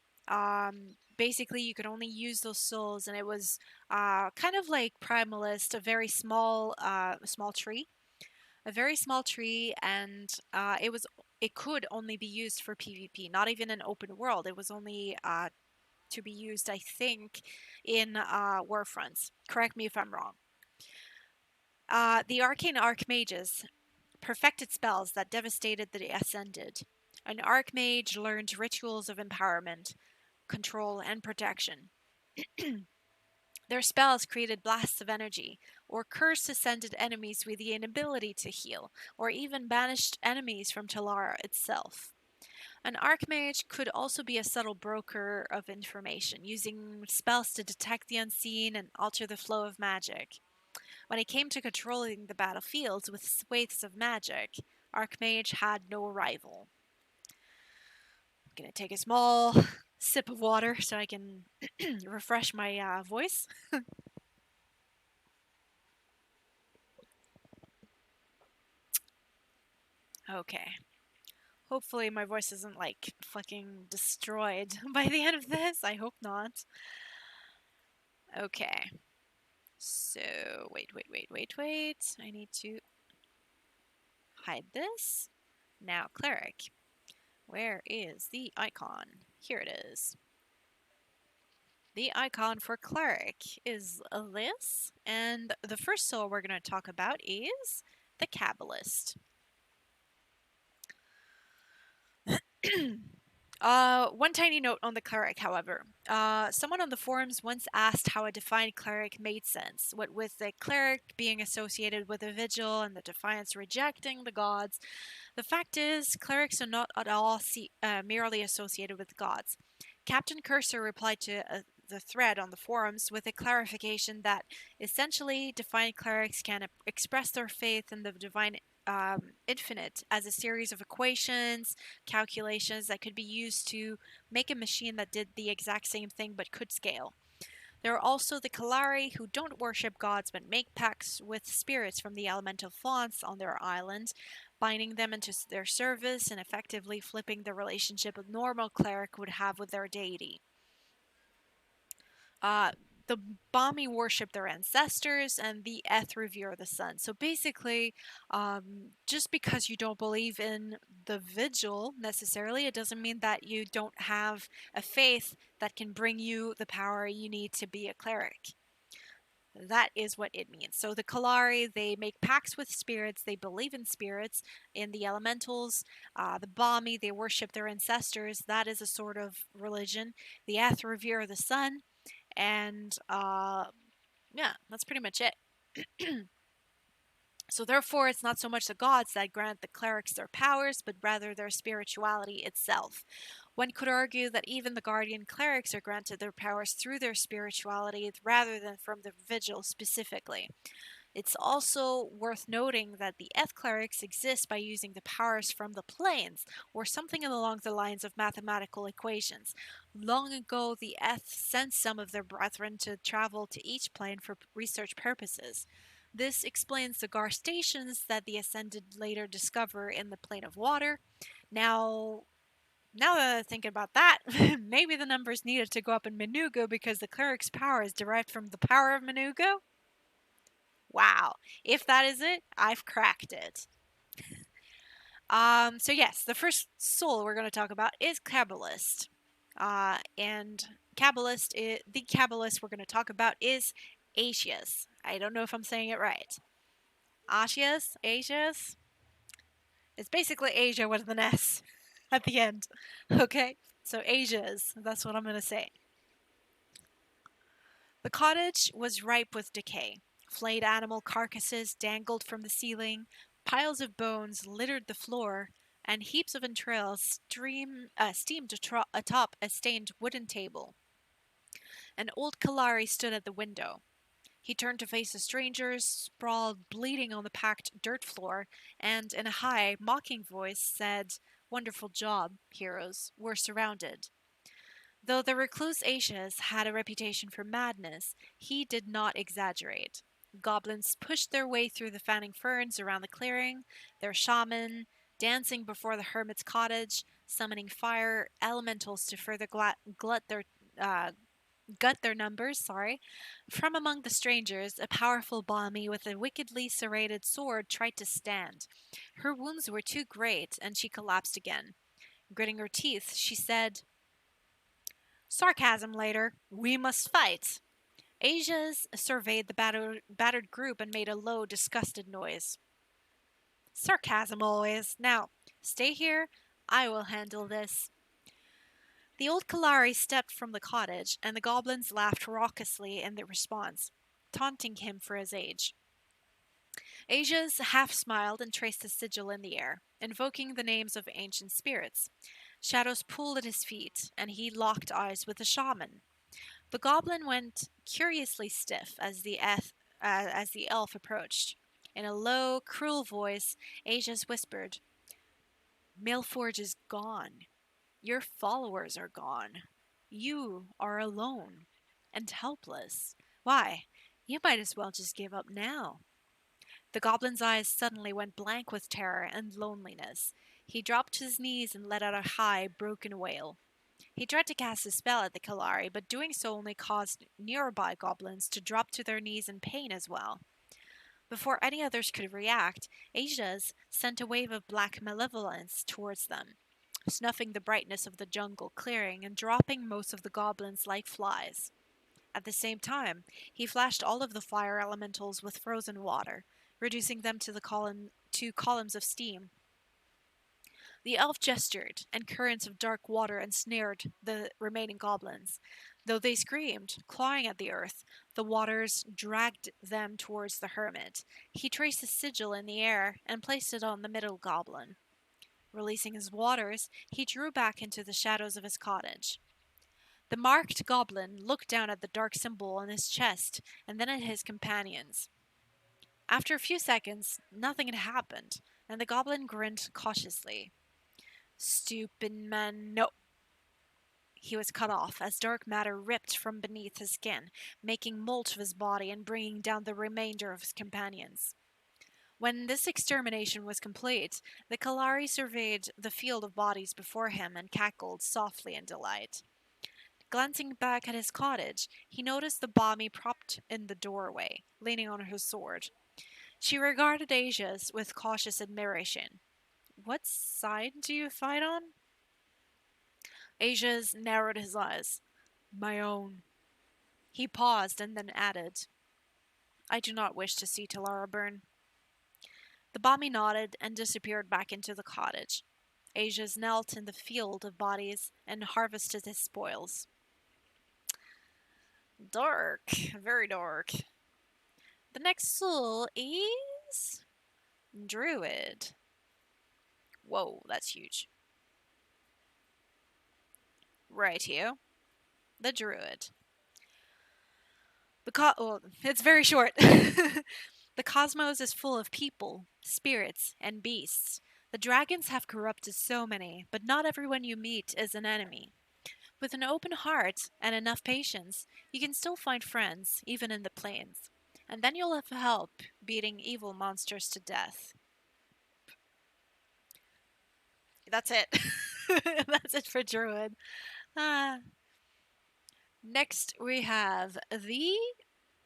Basically, you could only use those souls, and it was kind of like Primalist, a very small tree. A very small tree, and it could only be used for PvP, not even an open world. It was only to be used, I think, in Warfronts. Correct me if I'm wrong. The Arcane Archmages perfected spells that devastated the Ascended. An Archmage learned rituals of empowerment, control, and protection. Their spells created blasts of energy, or cursed ascended enemies with the inability to heal, or even banished enemies from Telara itself. An Archmage could also be a subtle broker of information, using spells to detect the unseen and alter the flow of magic. When it came to controlling the battlefields with swathes of magic, Archmage had no rival. I'm going to take a small sip of water so I can refresh my voice. Okay. Hopefully my voice isn't like fucking destroyed by the end of this. I hope not. Okay. So, wait. I need to hide this. Now, cleric. Where is the icon? Here it is. The icon for cleric is this, and the first soul we're going to talk about is the Kabbalist. One tiny note on the cleric, however. Someone on the forums once asked how a defined cleric made sense. What with the cleric being associated with a vigil and the defiance rejecting the gods. The fact is, clerics are not at all merely associated with gods. Captain Cursor replied to the thread on the forums with a clarification that essentially defined clerics can express their faith in the divine infinite as a series of equations, calculations that could be used to make a machine that did the exact same thing but could scale. There are also the Kalari who don't worship gods but make pacts with spirits from the elemental fonts on their island, binding them into their service and effectively flipping the relationship a normal cleric would have with their deity. The Bami worship their ancestors, and the Eth revere the sun. So basically, just because you don't believe in the vigil necessarily, it doesn't mean that you don't have a faith that can bring you the power you need to be a cleric. That is what it means. So the Kalari, they make pacts with spirits. They believe in spirits, in the elementals. The Bami, they worship their ancestors. That is a sort of religion. The Eth revere the sun. And yeah, that's pretty much it. So therefore, it's not so much the gods that grant the clerics their powers, but rather their spirituality itself. One could argue that even the guardian clerics are granted their powers through their spirituality rather than from the vigil specifically. It's also worth noting that the Eth clerics exist by using the powers from the planes, or something along the lines of mathematical equations. Long ago, the Eth sent some of their brethren to travel to each plane for research purposes. This explains the Gar stations that the Ascended later discover in the plane of water. Now that I think about that, maybe the numbers needed to go up in Menugo because the cleric's power is derived from the power of Menugo? Wow. If that is it, I've cracked it. So yes, the first soul we're going to talk about is Kabbalist. And the Kabbalist we're going to talk about is Asius. I don't know if I'm saying it right. Asius? It's basically Asia with an S at the end. Okay? So Asias, that's what I'm going to say. The cottage was ripe with decay. Flayed animal carcasses dangled from the ceiling, piles of bones littered the floor, and heaps of entrails steamed atop a stained wooden table. An old Kalari stood at the window. He turned to face the strangers, sprawled bleeding on the packed dirt floor, and in a high, mocking voice said, "Wonderful job, heroes. We're surrounded." Though the recluse Asius had a reputation for madness, he did not exaggerate. Goblins pushed their way through the fanning ferns around the clearing, their shaman dancing before the hermit's cottage, summoning fire elementals to further uh, gut their numbers. From among the strangers, a powerful Bami with a wickedly serrated sword tried to stand. Her wounds were too great, and she collapsed again. Gritting her teeth, she said, "Sarcasm later. We must fight." Asias surveyed the battered group and made a low, disgusted noise. "Sarcasm always. Now, stay here. I will handle this." The old Kalari stepped from the cottage, and the goblins laughed raucously in their response, taunting him for his age. Asias half smiled and traced a sigil in the air, invoking the names of ancient spirits. Shadows pooled at his feet, and he locked eyes with the shaman. The goblin went curiously stiff as the elf approached. In a low, cruel voice, Asias whispered, "Mailforge is gone. Your followers are gone. You are alone and helpless. Why, you might as well just give up now." The goblin's eyes suddenly went blank with terror and loneliness. He dropped to his knees and let out a high, broken wail. He tried to cast a spell at the Kalari, but doing so only caused nearby goblins to drop to their knees in pain as well. Before any others could react, Asia's sent a wave of black malevolence towards them, snuffing the brightness of the jungle clearing and dropping most of the goblins like flies. At the same time, he flashed all of the fire elementals with frozen water, reducing them to columns of steam. The elf gestured, and currents of dark water ensnared the remaining goblins. Though they screamed, clawing at the earth, the waters dragged them towards the hermit. He traced a sigil in the air and placed it on the middle goblin. Releasing his waters, he drew back into the shadows of his cottage. The marked goblin looked down at the dark symbol on his chest and then at his companions. After a few seconds, nothing had happened, and the goblin grinned cautiously. Stupid man, no. He was cut off as dark matter ripped from beneath his skin, making mold of his body and bringing down the remainder of his companions. When this extermination was complete, the Kalari surveyed the field of bodies before him and cackled softly in delight. Glancing back at his cottage, he noticed the Bami propped in the doorway, leaning on her sword. She regarded Asia's with cautious admiration. What side do you fight on? Asia's narrowed his eyes. My own. He paused and then added, I do not wish to see Telara burn. The Bami nodded and disappeared back into the cottage. Asia's knelt in the field of bodies and harvested his spoils. Dark. Very dark. The next soul is... Druid. Whoa, that's huge. Right here. The Druid. It's very short. The cosmos is full of people, spirits, and beasts. The dragons have corrupted so many, but not everyone you meet is an enemy. With an open heart and enough patience, you can still find friends, even in the plains. And then you'll have help beating evil monsters to death. That's it. That's it for Druid. Next, we have the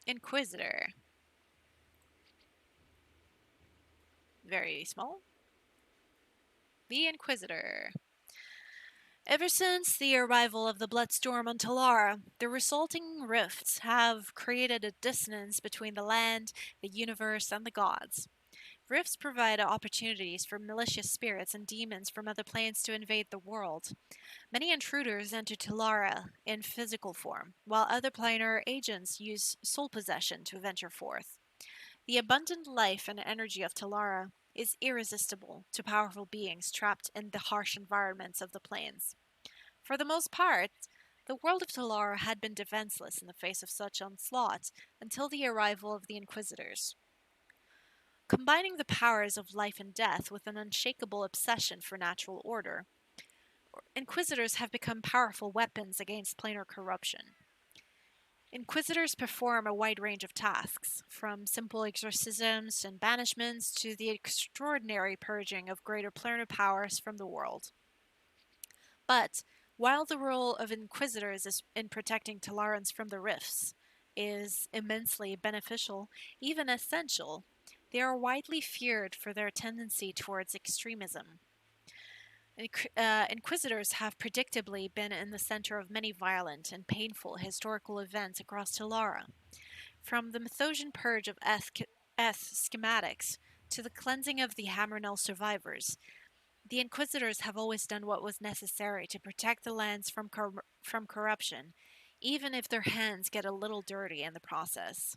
Inquisitor. Very small. The Inquisitor. Ever since the arrival of the Bloodstorm on Telara, the resulting rifts have created a dissonance between the land, the universe, and the gods. Rifts provide opportunities for malicious spirits and demons from other planes to invade the world. Many intruders enter Telara in physical form, while other planar agents use soul possession to venture forth. The abundant life and energy of Telara is irresistible to powerful beings trapped in the harsh environments of the plains. For the most part, the world of Telara had been defenseless in the face of such onslaught until the arrival of the Inquisitors. Combining the powers of life and death with an unshakable obsession for natural order, Inquisitors have become powerful weapons against planar corruption. Inquisitors perform a wide range of tasks, from simple exorcisms and banishments to the extraordinary purging of greater planar powers from the world. But, while the role of Inquisitors is in protecting Telarans from the rifts is immensely beneficial, even essential, they are widely feared for their tendency towards extremism. Inquisitors have predictably been in the center of many violent and painful historical events across Telara, from the Mythosian purge of Eth schematics to the cleansing of the Hammerknell survivors. The Inquisitors have always done what was necessary to protect the lands from corruption, even if their hands get a little dirty in the process.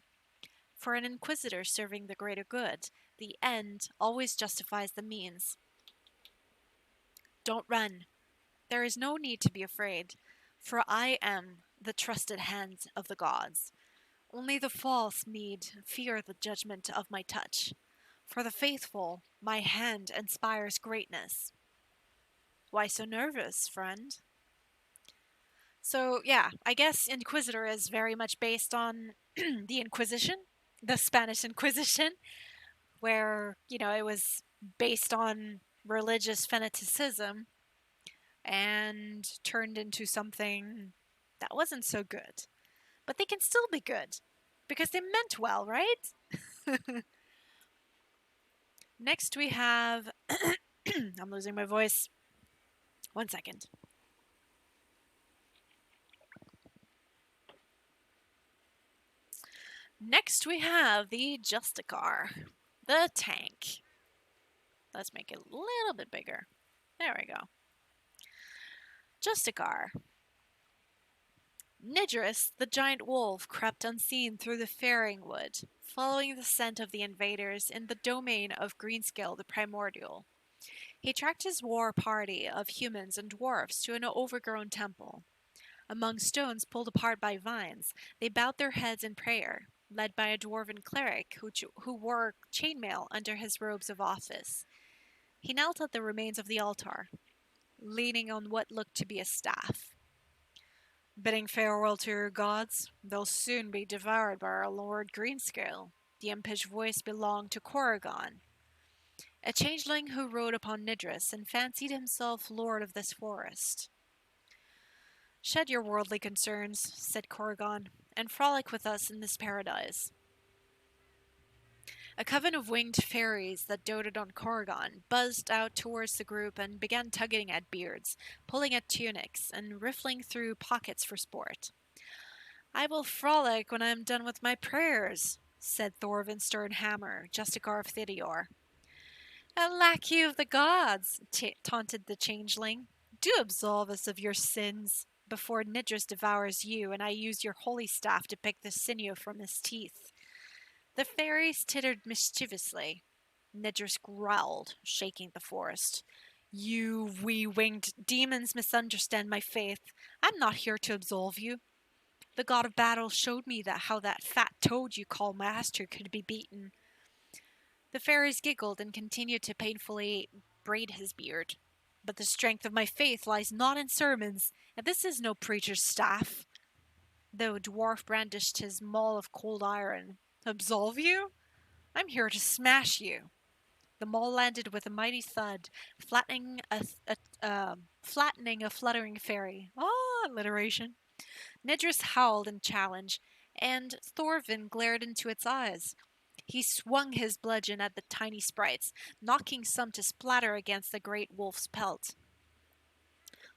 For an Inquisitor serving the greater good, the end always justifies the means. Don't run. There is no need to be afraid, for I am the trusted hand of the gods. Only the false need fear the judgment of my touch. For the faithful, my hand inspires greatness. Why so nervous, friend? So, yeah, I guess Inquisitor is very much based on the Inquisition, the Spanish Inquisition, where, it was based on religious fanaticism and turned into something that wasn't so good. But they can still be good because they meant well, right? Next we have I'm losing my voice. 1 second. Next we have the Justicar, the tank. Let's make it a little bit bigger. There we go. Justicar. Nidris, the giant wolf, crept unseen through the faring wood, following the scent of the invaders in the domain of Greenscale the Primordial. He tracked his war party of humans and dwarfs to an overgrown temple. Among stones pulled apart by vines, they bowed their heads in prayer, led by a dwarven cleric who wore chainmail under his robes of office. He knelt at the remains of the altar, leaning on what looked to be a staff. Bidding farewell to your gods, they'll soon be devoured by our Lord Greenscale. The impish voice belonged to Corrigan, a changeling who rode upon Nidris and fancied himself lord of this forest. Shed your worldly concerns, said Corrigan, and frolic with us in this paradise. A coven of winged fairies that doted on Corrigan buzzed out towards the group and began tugging at beards, pulling at tunics, and riffling through pockets for sport. I will frolic when I am done with my prayers, said Thorvin Sternhammer, Justicar of Thidior. A lackey of the gods, taunted the changeling. Do absolve us of your sins before Nidris devours you and I use your holy staff to pick the sinew from his teeth. The fairies tittered mischievously. Nidris growled, shaking the forest. You wee-winged demons misunderstand my faith. I'm not here to absolve you. The god of battle showed me how that fat toad you call master could be beaten. The fairies giggled and continued to painfully braid his beard. But the strength of my faith lies not in sermons, and this is no preacher's staff. The dwarf brandished his maul of cold iron. Absolve you? I'm here to smash you. The maul landed with a mighty thud, flattening a fluttering fairy. Alliteration. Nidris howled in challenge, and Thorvin glared into its eyes. He swung his bludgeon at the tiny sprites, knocking some to splatter against the great wolf's pelt.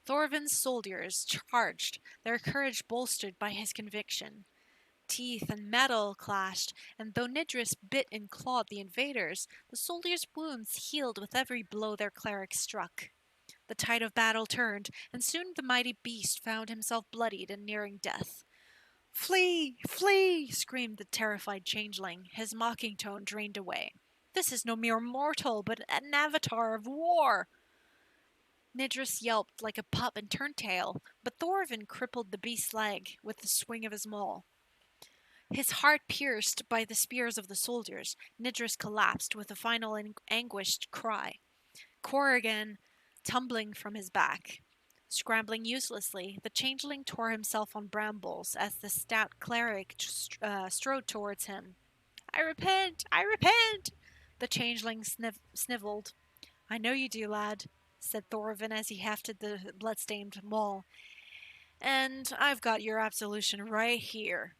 Thorvin's soldiers charged, their courage bolstered by his conviction. Teeth and metal clashed, and though Nidris bit and clawed the invaders, the soldiers' wounds healed with every blow their cleric struck. The tide of battle turned, and soon the mighty beast found himself bloodied and nearing death. Flee! Flee! Screamed the terrified changeling, his mocking tone drained away. This is no mere mortal, but an avatar of war! Nidris yelped like a pup and turned tail, but Thorvin crippled the beast's leg with the swing of his maul. His heart pierced by the spears of the soldiers, Nidris collapsed with a final anguished cry. Corrigan tumbling from his back. Scrambling uselessly, the changeling tore himself on brambles as the stout cleric strode towards him. I repent! I repent! The changeling sniveled. I know you do, lad, said Thorvin as he hefted the blood-stained maul. And I've got your absolution right here.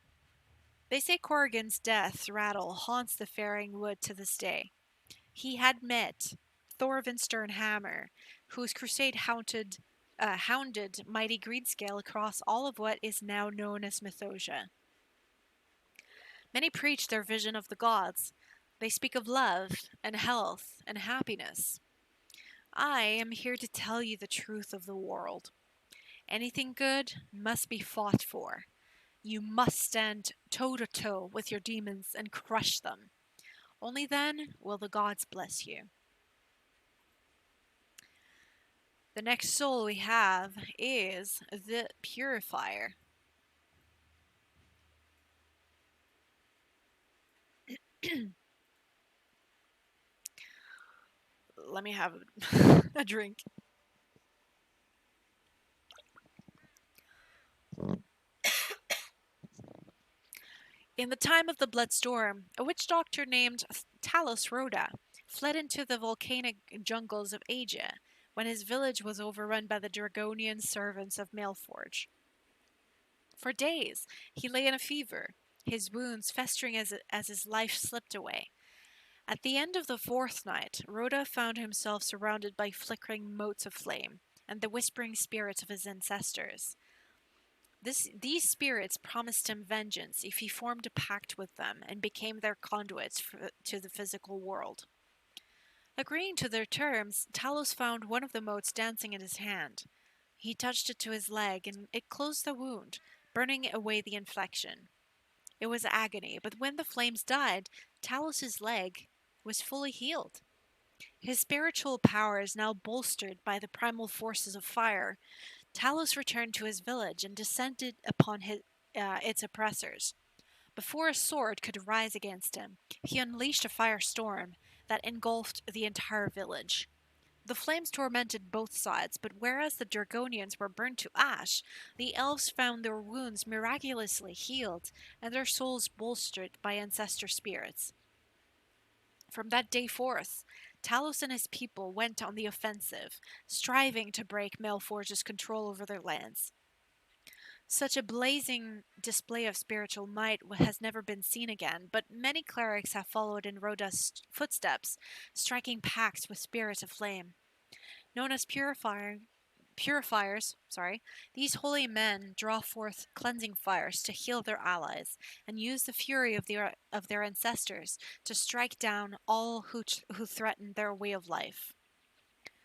They say Corrigan's death rattle haunts the faring wood to this day. He had met Thorvin Sternhammer, whose crusade hounded mighty Greenscale across all of what is now known as Mythosia. Many preach their vision of the gods. They speak of love and health and happiness. I am here to tell you the truth of the world. Anything good must be fought for. You must stand toe-to-toe with your demons and crush them. Only then will the gods bless you. The next soul we have is the Purifier. Let me have a drink. In the time of the Bloodstorm, a witch doctor named Talos Rhoda fled into the volcanic jungles of Asia when his village was overrun by the Dragonian servants of Maelforge. For days, he lay in a fever, his wounds festering as his life slipped away. At the end of the fourth night, Rhoda found himself surrounded by flickering motes of flame and the whispering spirits of his ancestors. These spirits promised him vengeance if he formed a pact with them and became their conduits to the physical world. Agreeing to their terms, Talos found one of the motes dancing in his hand. He touched it to his leg, and it closed the wound, burning away the infection. It was agony, but when the flames died, Talos's leg was fully healed. His spiritual powers now bolstered by the primal forces of fire, Talos returned to his village and descended upon its oppressors. Before a sword could rise against him, he unleashed a firestorm that engulfed the entire village. The flames tormented both sides, but whereas the Dragonians were burned to ash, the elves found their wounds miraculously healed and their souls bolstered by ancestor spirits. From that day forth, Talos and his people went on the offensive, striving to break Maelforge's control over their lands. Such a blazing display of spiritual might has never been seen again, but many clerics have followed in Rhoda's footsteps, striking pacts with spirits of flame. Known as purifiers, these holy men draw forth cleansing fires to heal their allies and use the fury of their ancestors to strike down all who threaten their way of life.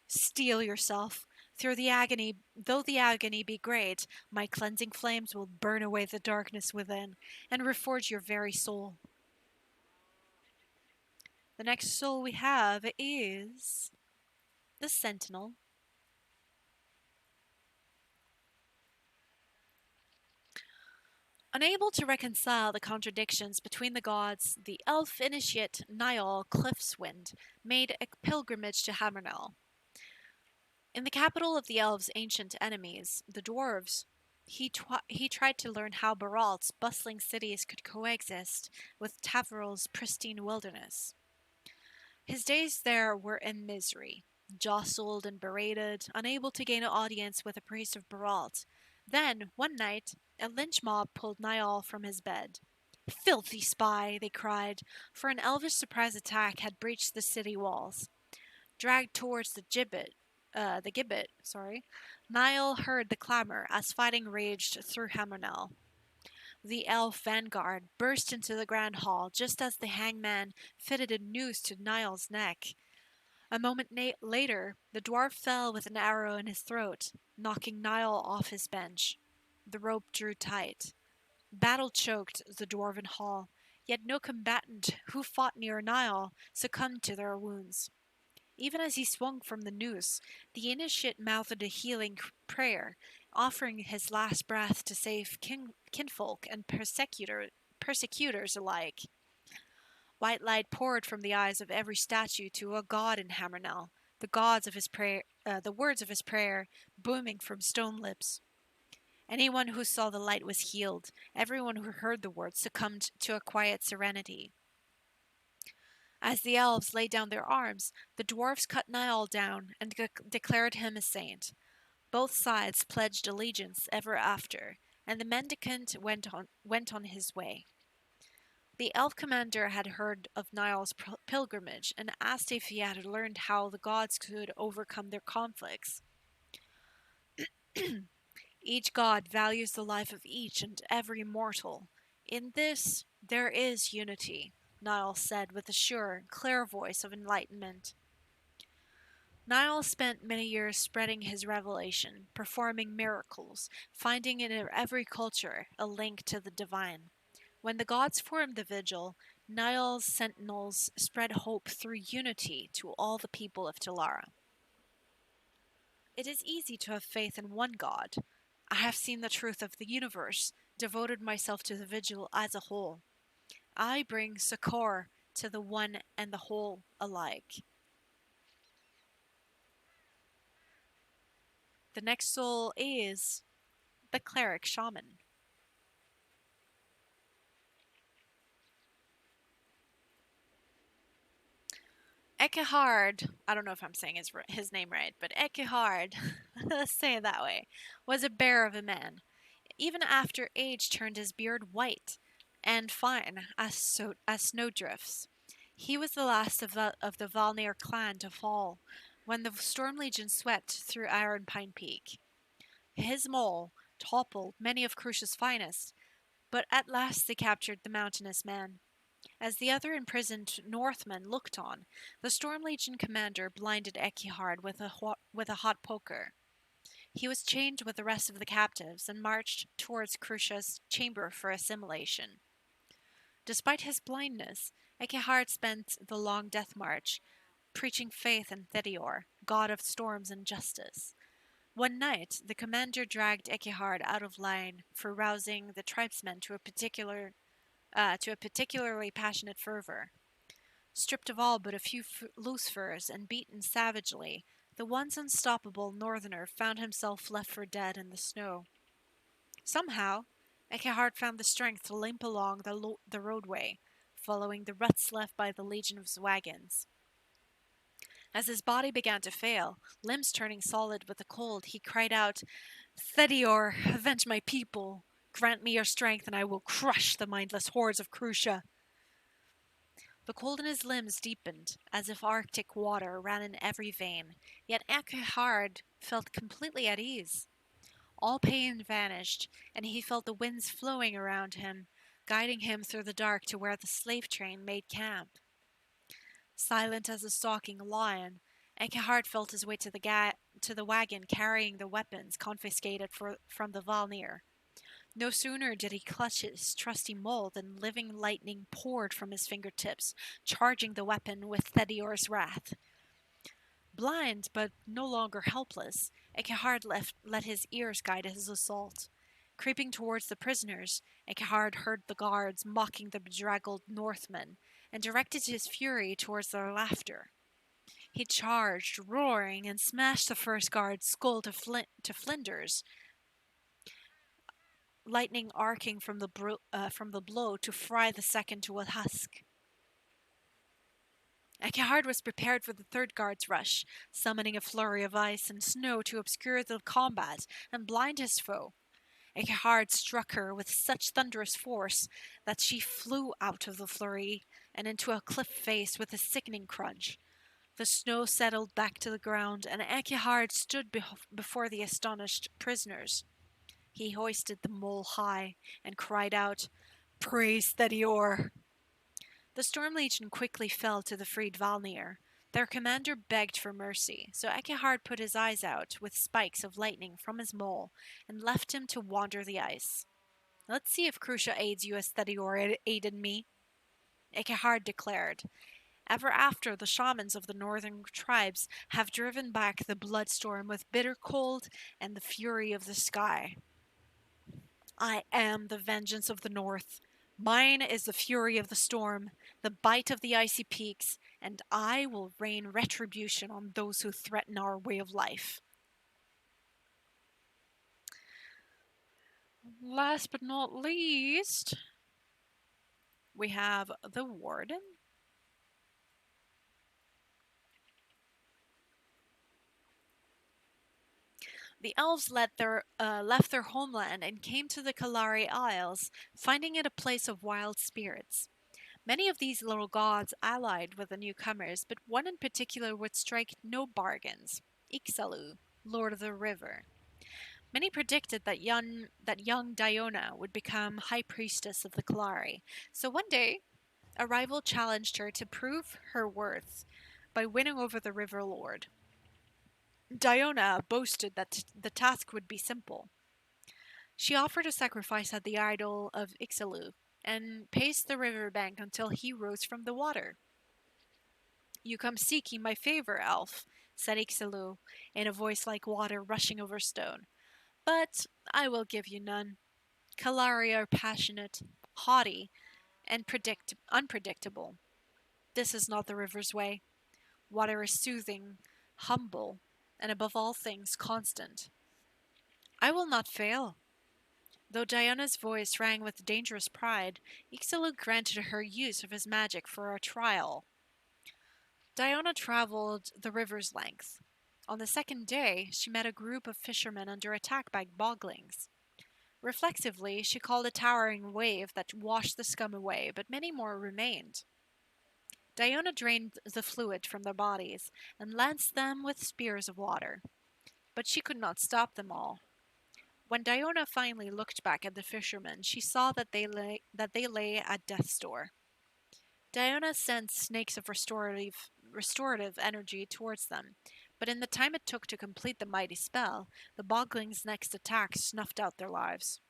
Steel yourself. Though the agony be great, my cleansing flames will burn away the darkness within and reforge your very soul. The next soul we have is the Sentinel. Unable to reconcile the contradictions between the gods, the elf initiate Niall Cliffswind made a pilgrimage to Hammernell. In the capital of the elves' ancient enemies, the dwarves, he tried to learn how Baralt's bustling cities could coexist with Taveral's pristine wilderness. His days there were in misery, jostled and berated, unable to gain an audience with a priest of Baralt. Then, one night, a lynch mob pulled Niall from his bed. "Filthy spy!" they cried, for an elvish surprise attack had breached the city walls. Dragged towards the gibbet, Niall heard the clamor as fighting raged through Hammernell. The elf vanguard burst into the grand hall just as the hangman fitted a noose to Niall's neck. A moment later, the dwarf fell with an arrow in his throat, knocking Niall off his bench. The rope drew tight. Battle choked the dwarven hall, yet no combatant who fought near Niall succumbed to their wounds. Even as he swung from the noose, the initiate mouthed a healing prayer, offering his last breath to save kinfolk and persecutors alike. White light poured from the eyes of every statue to a god in Hammernell, the words of his prayer booming from stone lips. Anyone who saw the light was healed. Everyone who heard the words succumbed to a quiet serenity. As the elves laid down their arms, the dwarfs cut Niall down and declared him a saint. Both sides pledged allegiance ever after, and the mendicant went on his way. The elf commander had heard of Niall's pilgrimage and asked if he had learned how the gods could overcome their conflicts. Each god values the life of each and every mortal. In this, there is unity, Niall said with a sure, clear voice of enlightenment. Niall spent many years spreading his revelation, performing miracles, finding in every culture a link to the divine. When the gods formed the vigil, Niall's sentinels spread hope through unity to all the people of Telara. It is easy to have faith in one god. I have seen the truth of the universe, devoted myself to the vigil as a whole. I bring succor to the one and the whole alike. The next soul is the cleric shaman. Ekehard, I don't know if I'm saying his name right, but Ekehard, let's say it that way, was a bear of a man. Even after age turned his beard white and fine as snowdrifts. He was the last of the Valnir clan to fall when the Storm Legion swept through Iron Pine Peak. His mole toppled many of Crucia's finest, but at last they captured the mountainous man. As the other imprisoned Northmen looked on, the Storm Legion commander blinded Ekehard with a hot poker. He was chained with the rest of the captives and marched towards Crucia's chamber for assimilation. Despite his blindness, Ekehard spent the long death march, preaching faith in Thedior, god of storms and justice. One night, the commander dragged Ekehard out of line for rousing the tribesmen to a particularly passionate fervor. Stripped of all but a few loose furs and beaten savagely, the once unstoppable northerner found himself left for dead in the snow. Somehow, Ekehard found the strength to limp along the roadway, following the ruts left by the legion of wagons. As his body began to fail, limbs turning solid with the cold, he cried out, "Thedior, avenge my people! Grant me your strength, and I will crush the mindless hordes of Crucia!" The cold in his limbs deepened, as if Arctic water ran in every vein, yet Ekehard felt completely at ease. All pain vanished, and he felt the winds flowing around him, guiding him through the dark to where the slave train made camp. Silent as a stalking lion, Ekehard felt his way to the wagon carrying the weapons confiscated from the Valnir. No sooner did he clutch his trusty maul than living lightning poured from his fingertips, charging the weapon with Thedior's wrath. Blind, but no longer helpless, Ekehard let his ears guide his assault. Creeping towards the prisoners, Ekehard heard the guards mocking the bedraggled Northmen, and directed his fury towards their laughter. He charged, roaring, and smashed the first guard's skull to flinders, lightning arcing from the blow to fry the second to a husk. Ekehard was prepared for the third guard's rush, summoning a flurry of ice and snow to obscure the combat and blind his foe. Ekehard struck her with such thunderous force that she flew out of the flurry and into a cliff face with a sickening crunch. The snow settled back to the ground, and Ekehard stood before the astonished prisoners. He hoisted the mole high and cried out, "Praise Thedior!" The Storm Legion quickly fell to the freed Valnir. Their commander begged for mercy, so Ekehard put his eyes out with spikes of lightning from his mole and left him to wander the ice. "Let's see if Crucia aids you as Thedior aided me," Ekehard declared. Ever after, the shamans of the northern tribes have driven back the bloodstorm with bitter cold and the fury of the sky. I am the vengeance of the north. Mine is the fury of the storm, the bite of the icy peaks, and I will rain retribution on those who threaten our way of life. Last but not least, we have the Warden. The elves left their homeland and came to the Kalari Isles, finding it a place of wild spirits. Many of these little gods allied with the newcomers, but one in particular would strike no bargains: Ixalu, Lord of the River. Many predicted that young Diona would become High Priestess of the Kalari, so one day a rival challenged her to prove her worth by winning over the River Lord. Diona boasted that the task would be simple. She offered a sacrifice at the idol of Ixalu and paced the riverbank until he rose from the water. "You come seeking my favor, elf," said Ixalu, in a voice like water rushing over stone. "But I will give you none. Kalari are passionate, haughty, and unpredictable. This is not the river's way. Water is soothing, humble, and above all things, constant. I will not fail." Though Diana's voice rang with dangerous pride, Ixalu granted her use of his magic for a trial. Diona traveled the river's length. On the second day, she met a group of fishermen under attack by boglings. Reflexively, she called a towering wave that washed the scum away, but many more remained. Diona drained the fluid from their bodies and lanced them with spears of water. But she could not stop them all. When Diona finally looked back at the fishermen, she saw that they lay at death's door. Diona sent snakes of restorative energy towards them, but in the time it took to complete the mighty spell, the boglings' next attack snuffed out their lives.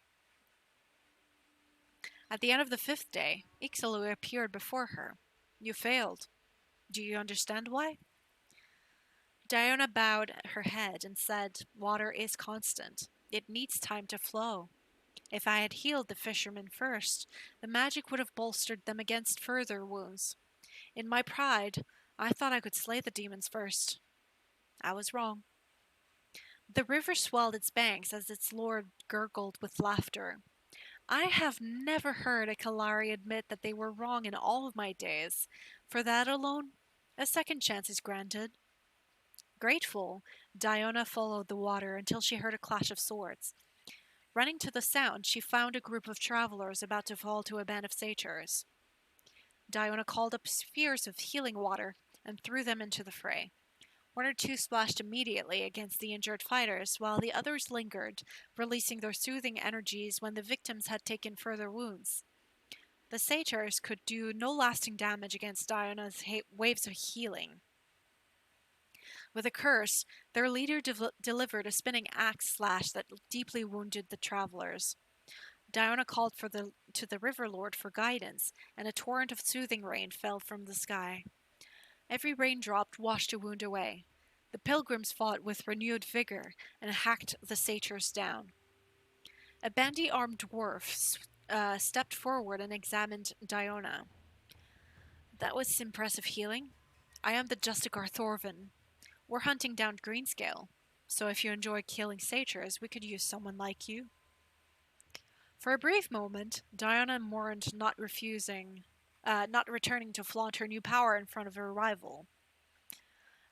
At the end of the 5th day, Ixalu appeared before her. You failed. Do you understand why? Diona bowed her head and said, Water is constant. It needs time to flow. If I had healed the fishermen first, the magic would have bolstered them against further wounds. In my pride, I thought I could slay the demons first. I was wrong. The river swelled its banks as its lord gurgled with laughter. I have never heard a Kalari admit that they were wrong in all of my days. For that alone, a second chance is granted. Grateful, Diona followed the water until she heard a clash of swords. Running to the sound, she found a group of travelers about to fall to a band of satyrs. Diona called up spheres of healing water and threw them into the fray. 1 or 2 splashed immediately against the injured fighters, while the others lingered, releasing their soothing energies when the victims had taken further wounds. The satyrs could do no lasting damage against Diona's waves of healing. With a curse, their leader delivered a spinning axe slash that deeply wounded the travelers. Diona called to the River Lord for guidance, and a torrent of soothing rain fell from the sky. Every raindrop washed a wound away. The pilgrims fought with renewed vigor and hacked the satyrs down. A bandy-armed dwarf stepped forward and examined Diona. That was impressive healing. I am the Justicar Thorvin. We're hunting down Greenscale, so if you enjoy killing satyrs, we could use someone like you. For a brief moment, Diona mourned not returning to flaunt her new power in front of her rival.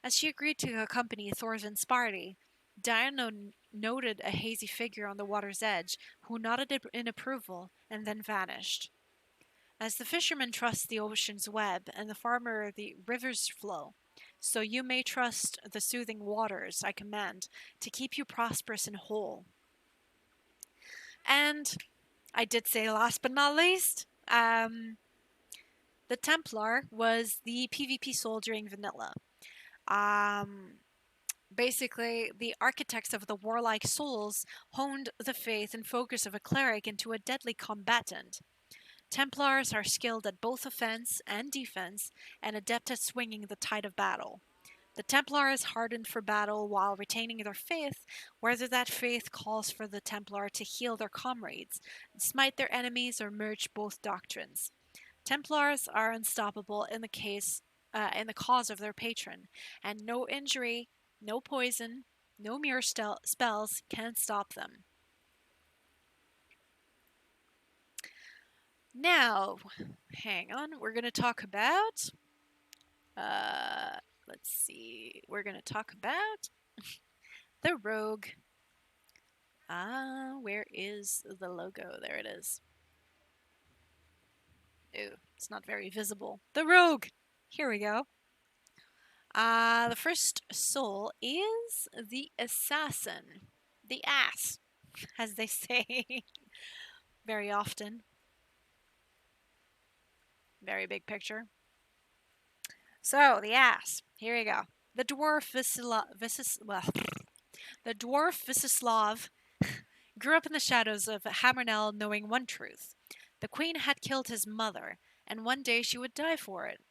As she agreed to accompany Thorvin's party, Diona noted a hazy figure on the water's edge who nodded in approval and then vanished. As the fishermen trust the ocean's web and the farmer the river's flow, so you may trust the soothing waters I command to keep you prosperous and whole. And I did say last but not least, the Templar was the PvP soul during vanilla. Basically, the architects of the warlike souls honed the faith and focus of a cleric into a deadly combatant. Templars are skilled at both offense and defense, and adept at swinging the tide of battle. The Templar is hardened for battle while retaining their faith, whether that faith calls for the Templar to heal their comrades, smite their enemies, or merge both doctrines. Templars are unstoppable in the cause of their patron, and no injury, no poison, no mere spells can stop them. Now, hang on, we're going to talk about, let's see, we're going to talk about the rogue. Where is the logo? There it is. Ooh, it's not very visible. The rogue! Here we go. The first soul is the assassin. The ass, as they say very often. Very big picture. So, the ass. Here you go. The dwarf Visislav grew up in the shadows of Hammernell, knowing one truth. The queen had killed his mother, and one day she would die for it.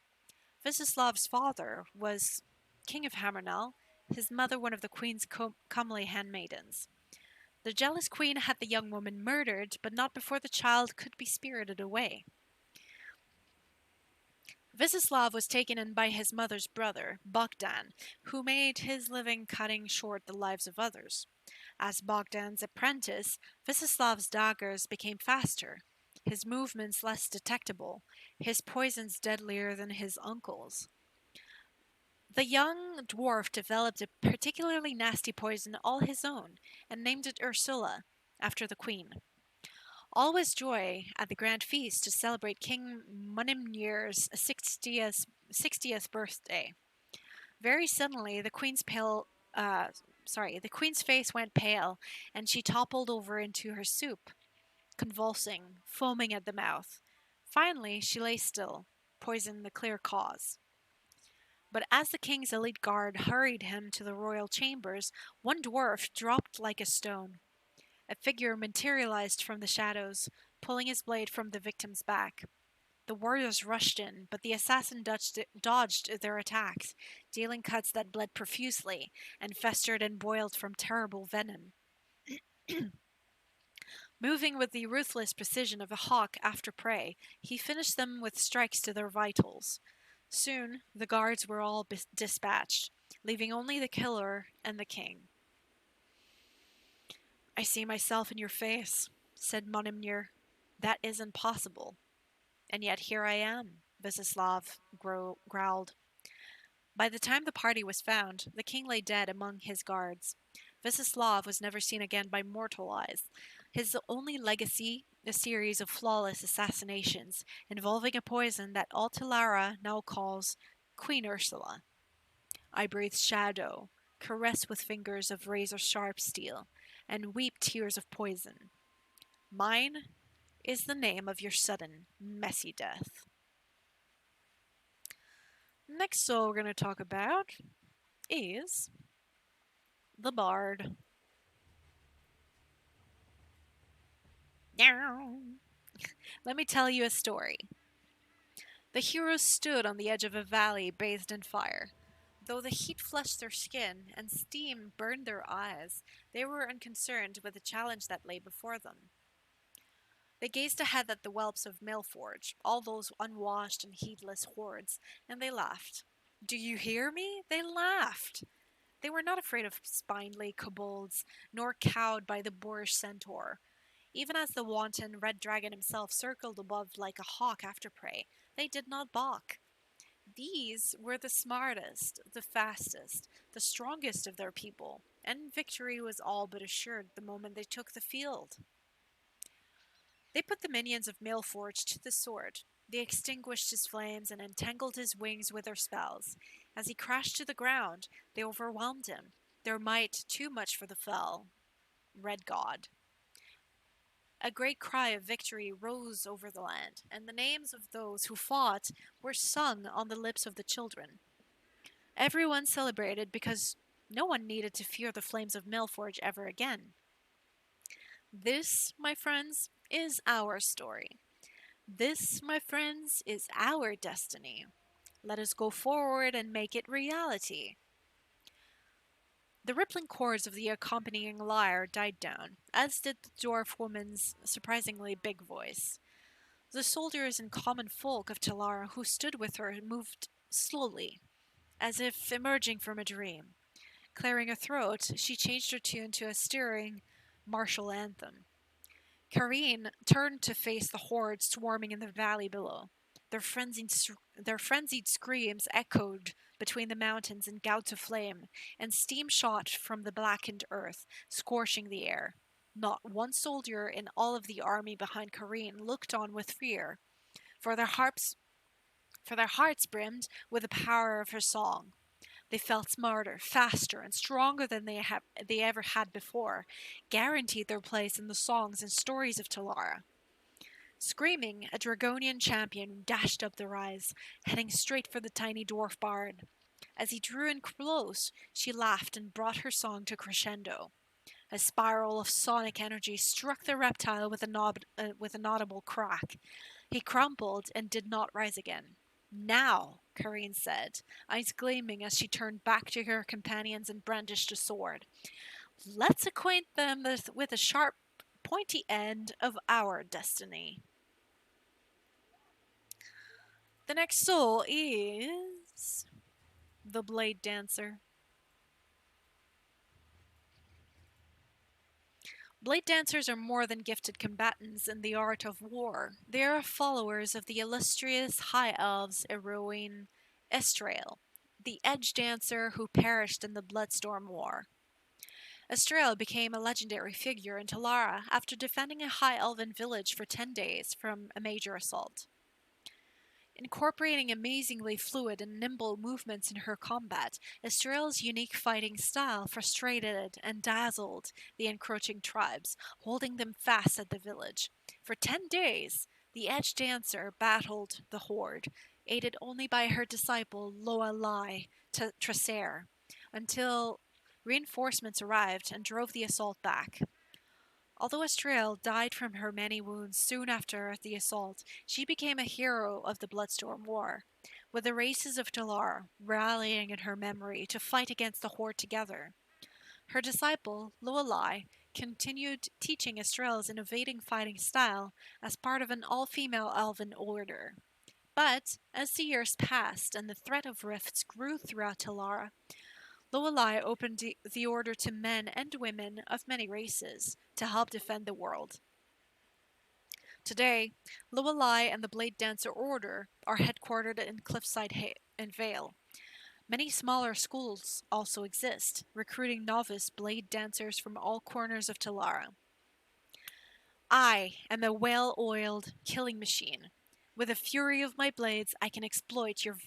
Visislav's father was king of Hammernell, his mother one of the queen's comely handmaidens. The jealous queen had the young woman murdered, but not before the child could be spirited away. Visislav was taken in by his mother's brother, Bogdan, who made his living cutting short the lives of others. As Bogdan's apprentice, Visislav's daggers became faster, his movements less detectable, his poisons deadlier than his uncle's. The young dwarf developed a particularly nasty poison all his own and named it Ursula, after the queen. All was joy at the grand feast to celebrate King Munimnir's 60th birthday. Very suddenly, the queen's face went pale, and she toppled over into her soup, convulsing, foaming at the mouth. Finally, she lay still, poison the clear cause. But as the king's elite guard hurried him to the royal chambers, one dwarf dropped like a stone. A figure materialized from the shadows, pulling his blade from the victim's back. The warriors rushed in, but the assassin dodged their attacks, dealing cuts that bled profusely and festered and boiled from terrible venom. Moving with the ruthless precision of a hawk after prey, he finished them with strikes to their vitals. Soon, the guards were all dispatched, leaving only the killer and the king. "I see myself in your face," said Monimnir. "That is impossible." "And yet here I am," Visislav growled. By the time the party was found, the king lay dead among his guards. Visislav was never seen again by mortal eyes. His only legacy, a series of flawless assassinations, involving a poison that all Telara now calls Queen Ursula. I breathe shadow, caress with fingers of razor-sharp steel, and weep tears of poison. Mine is the name of your sudden, messy death. Next soul we're going to talk about is the Bard. Let me tell you a story. The heroes stood on the edge of a valley bathed in fire. Though the heat flushed their skin and steam burned their eyes, they were unconcerned with the challenge that lay before them. They gazed ahead at the whelps of Maelforge, all those unwashed and heedless hordes, and they laughed. Do you hear me? They laughed! They were not afraid of spindly kobolds, nor cowed by the boorish centaur. Even as the wanton red dragon himself circled above like a hawk after prey, they did not balk. These were the smartest, the fastest, the strongest of their people, and victory was all but assured the moment they took the field. They put the minions of Maelforge to the sword. They extinguished his flames and entangled his wings with their spells. As he crashed to the ground, they overwhelmed him, their might too much for the fell Red God. A great cry of victory rose over the land, and the names of those who fought were sung on the lips of the children. Everyone celebrated because no one needed to fear the flames of Maelforge ever again. This, my friends, is our story. This, my friends, is our destiny. Let us go forward and make it reality. The rippling chords of the accompanying lyre died down, as did the dwarf woman's surprisingly big voice. The soldiers and common folk of Telara who stood with her moved slowly, as if emerging from a dream. Clearing a throat, she changed her tune to a stirring martial anthem. Kareen turned to face the horde swarming in the valley below. Their frenzied screams echoed between the mountains in gouts of flame, and steam shot from the blackened earth, scorching the air. Not one soldier in all of the army behind Kareen looked on with fear, for their hearts brimmed with the power of her song. They felt smarter, faster, and stronger than they ever had before, guaranteed their place in the songs and stories of Telara. Screaming, a Dragonian champion dashed up the rise, heading straight for the tiny dwarf bard. As he drew in close, she laughed and brought her song to crescendo. A spiral of sonic energy struck the reptile with an audible crack. He crumpled and did not rise again. Now, Kareen said, eyes gleaming as she turned back to her companions and brandished a sword. Let's acquaint them with the sharp, pointy end of our destiny. The next soul is the Blade Dancer. Blade Dancers are more than gifted combatants in the art of war. They are followers of the illustrious High Elves Eroin Estrail, the Edge Dancer who perished in the Bloodstorm War. Estrel became a legendary figure in Telara after defending a high elven village for 10 days from a major assault. Incorporating amazingly fluid and nimble movements in her combat, Estrel's unique fighting style frustrated and dazzled the encroaching tribes, holding them fast at the village. For 10 days, the Edge Dancer battled the Horde, aided only by her disciple Loa Lai Tracer, until reinforcements arrived and drove the assault back. Although Estrel died from her many wounds soon after the assault, she became a hero of the Bloodstorm War, with the races of Telara rallying in her memory to fight against the Horde together. Her disciple, Lorelei, continued teaching Estrel's innovating fighting style as part of an all-female elven order. But, as the years passed and the threat of rifts grew throughout Telara, Lorelei opened the order to men and women of many races to help defend the world. Today, Lorelei and the Blade Dancer Order are headquartered in Cliffside and Vale. Many smaller schools also exist, recruiting novice blade dancers from all corners of Telara. I am a well-oiled killing machine. With the fury of my blades, I can exploit your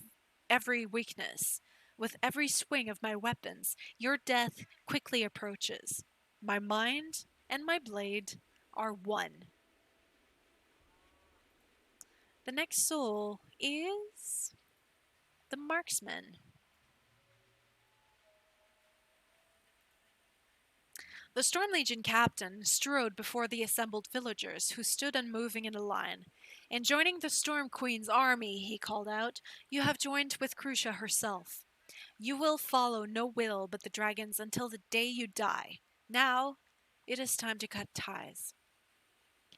every weakness. With every swing of my weapons, your death quickly approaches. My mind and my blade are one. The next soul is the Marksman. The Storm Legion captain strode before the assembled villagers, who stood unmoving in a line. In joining the Storm Queen's army, he called out, you have joined with Crucia herself. You will follow no will but the dragons until the day you die. Now, it is time to cut ties.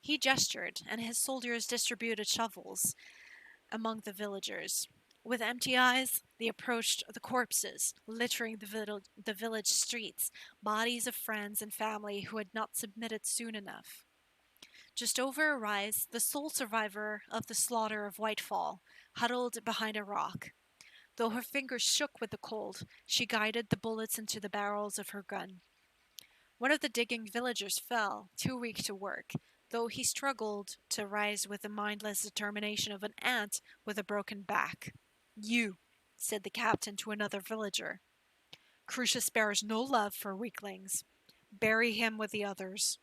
He gestured, and his soldiers distributed shovels among the villagers. With empty eyes, they approached the corpses, littering the village streets, bodies of friends and family who had not submitted soon enough. Just over a rise, the sole survivor of the slaughter of Whitefall huddled behind a rock. Though her fingers shook with the cold, she guided the bullets into the barrels of her gun. One of the digging villagers fell, too weak to work, though he struggled to rise with the mindless determination of an ant with a broken back. You, said the captain to another villager. Crucia spares no love for weaklings. Bury him with the others.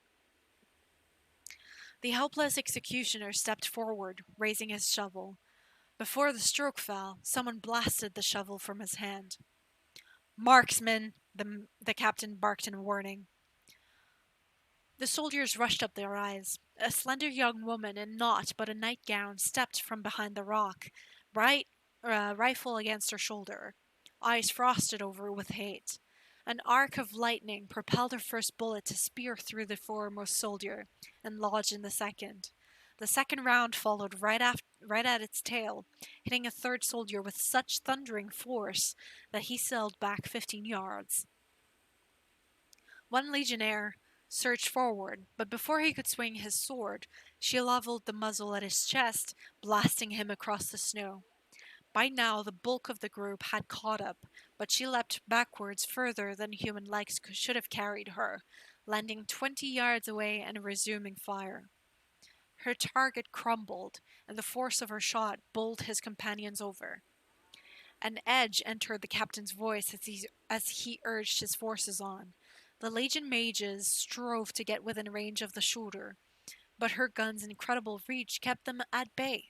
The helpless executioner stepped forward, raising his shovel. Before the stroke fell, someone blasted the shovel from his hand. Marksman, the captain barked in warning. The soldiers rushed up their eyes. A slender young woman in naught but a nightgown stepped from behind the rock, rifle against her shoulder, eyes frosted over with hate. An arc of lightning propelled her first bullet to spear through the foremost soldier and lodge in the second. The second round followed right at its tail, hitting a third soldier with such thundering force that he sailed back 15 yards. One legionnaire surged forward, but before he could swing his sword, she leveled the muzzle at his chest, blasting him across the snow. By now, the bulk of the group had caught up, but she leapt backwards further than human legs should have carried her, landing 20 yards away and resuming fire. Her target crumbled, and the force of her shot bowled his companions over. An edge entered the captain's voice as he urged his forces on. The Legion mages strove to get within range of the shooter, but her gun's incredible reach kept them at bay.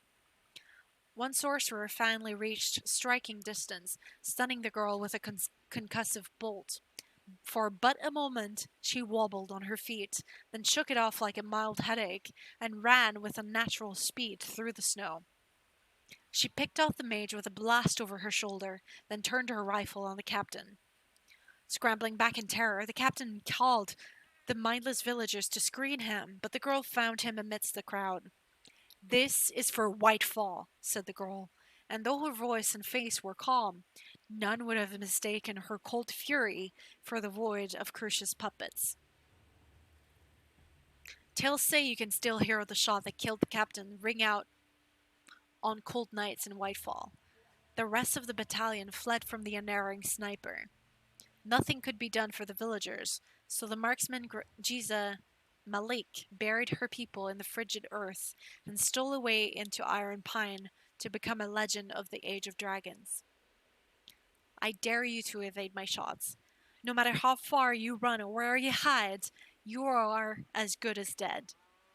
One sorcerer finally reached striking distance, stunning the girl with a concussive bolt. For but a moment, she wobbled on her feet, then shook it off like a mild headache, and ran with unnatural speed through the snow. She picked off the mage with a blast over her shoulder, then turned her rifle on the captain. Scrambling back in terror, the captain called the mindless villagers to screen him, but the girl found him amidst the crowd. This is for Whitefall, said the girl, and though her voice and face were calm, none would have mistaken her cold fury for the void of Crucia's puppets. Tales say you can still hear the shot that killed the captain ring out on cold nights in Whitefall. The rest of the battalion fled from the unerring sniper. Nothing could be done for the villagers, so the marksman Jiza Malik buried her people in the frigid earth and stole away into Iron Pine to become a legend of the Age of Dragons. I dare you to evade my shots. No matter how far you run or where you hide, you are as good as dead.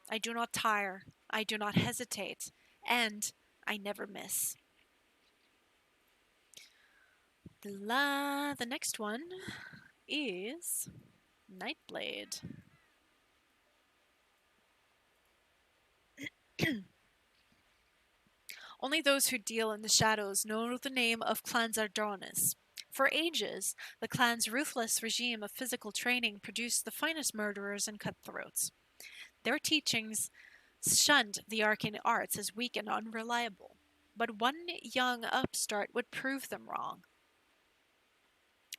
I do not tire, I do not hesitate, and I never miss. The next one is Nightblade. Only those who deal in the shadows know the name of Clan Zardonis. For ages, the clan's ruthless regime of physical training produced the finest murderers and cutthroats. Their teachings shunned the arcane arts as weak and unreliable, but one young upstart would prove them wrong.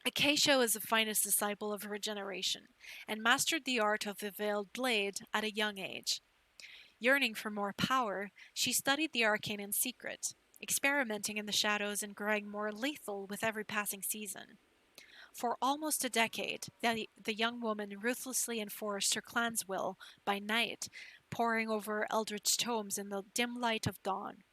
Acacia was the finest disciple of her generation, and mastered the art of the veiled blade at a young age. Yearning for more power, she studied the arcane in secret, experimenting in the shadows and growing more lethal with every passing season. For almost a decade, the young woman ruthlessly enforced her clan's will by night, poring over eldritch tomes in the dim light of dawn.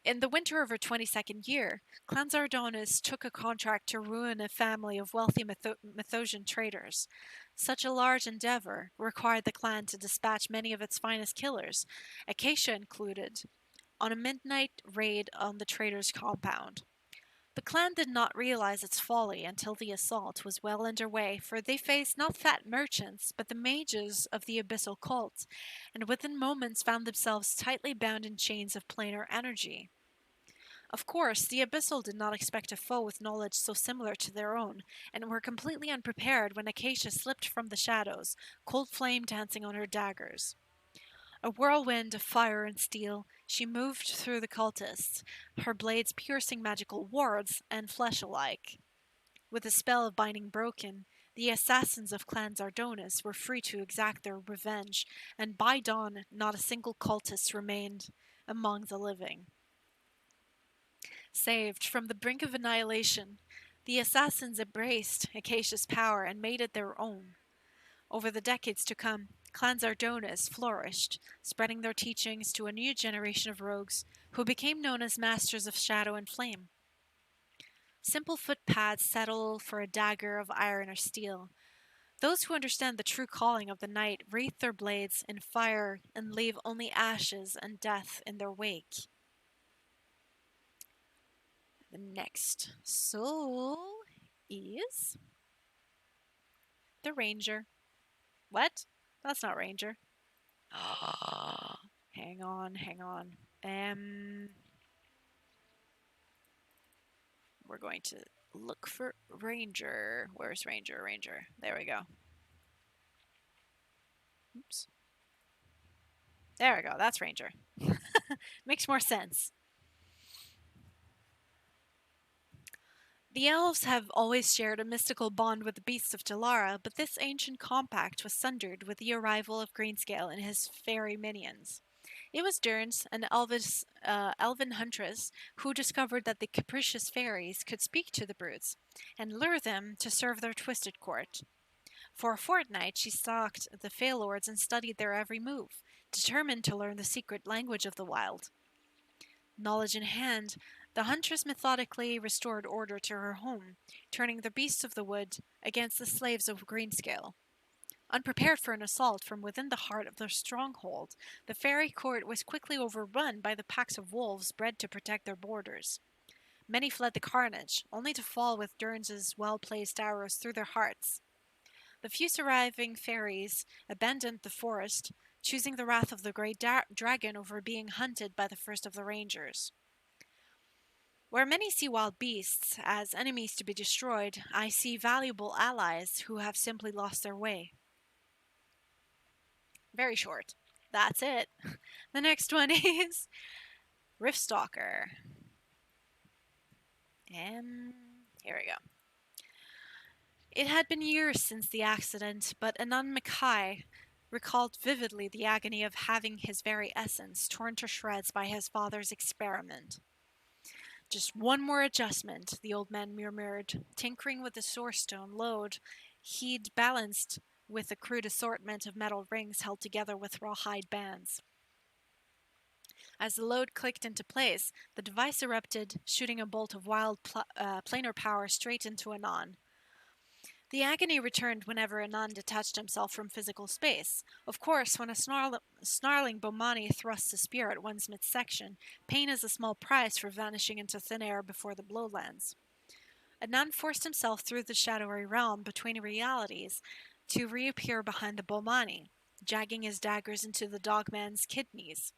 In the winter of her 22nd year, Clan Zardonis took a contract to ruin a family of wealthy Mythosian traders. Such a large endeavor required the clan to dispatch many of its finest killers, Acacia included, on a midnight raid on the traders' compound. The clan did not realize its folly until the assault was well underway, for they faced not fat merchants, but the mages of the abyssal cult, and within moments found themselves tightly bound in chains of planar energy. Of course, the Abyssal did not expect a foe with knowledge so similar to their own, and were completely unprepared when Acacia slipped from the shadows, cold flame dancing on her daggers. A whirlwind of fire and steel, she moved through the cultists, her blades piercing magical wards and flesh alike. With the spell of binding broken, the assassins of Clan Zardonis were free to exact their revenge, and by dawn not a single cultist remained among the living. Saved from the brink of annihilation, the assassins embraced Acacia's power and made it their own. Over the decades to come, Clan Zardonis flourished, spreading their teachings to a new generation of rogues who became known as Masters of Shadow and Flame. Simple footpads settle for a dagger of iron or steel. Those who understand the true calling of the night wreath their blades in fire and leave only ashes and death in their wake. The next soul is the Ranger. What? That's not Ranger. Hang on. We're going to look for Ranger. Where's Ranger? Ranger. There we go. Oops. There we go. That's Ranger. Makes more sense. The elves have always shared a mystical bond with the beasts of Telara, but this ancient compact was sundered with the arrival of Greenscale and his fairy minions. It was Durns, an elven huntress, who discovered that the capricious fairies could speak to the brutes and lure them to serve their twisted court. For a fortnight, she stalked the Feylords and studied their every move, determined to learn the secret language of the wild. Knowledge in hand, the huntress methodically restored order to her home, turning the beasts of the wood against the slaves of Greenscale. Unprepared for an assault from within the heart of their stronghold, the fairy court was quickly overrun by the packs of wolves bred to protect their borders. Many fled the carnage, only to fall with Durns' well-placed arrows through their hearts. The few surviving fairies abandoned the forest, choosing the wrath of the great dragon over being hunted by the first of the rangers. Where many see wild beasts as enemies to be destroyed, I see valuable allies who have simply lost their way. Very short. That's it. The next one is Riftstalker. And here we go. It had been years since the accident, but Anand Mackay recalled vividly the agony of having his very essence torn to shreds by his father's experiment. Just one more adjustment, the old man murmured, tinkering with the sourcestone load he'd balanced with a crude assortment of metal rings held together with rawhide bands. As the load clicked into place, the device erupted, shooting a bolt of wild planar power straight into Anon. The agony returned whenever Anon detached himself from physical space. Of course, when a snarling Bomani thrusts a spear at one's midsection, pain is a small price for vanishing into thin air before the blow lands. Anon forced himself through the shadowy realm between realities to reappear behind the Bomani, jagging his daggers into the dogman's kidneys.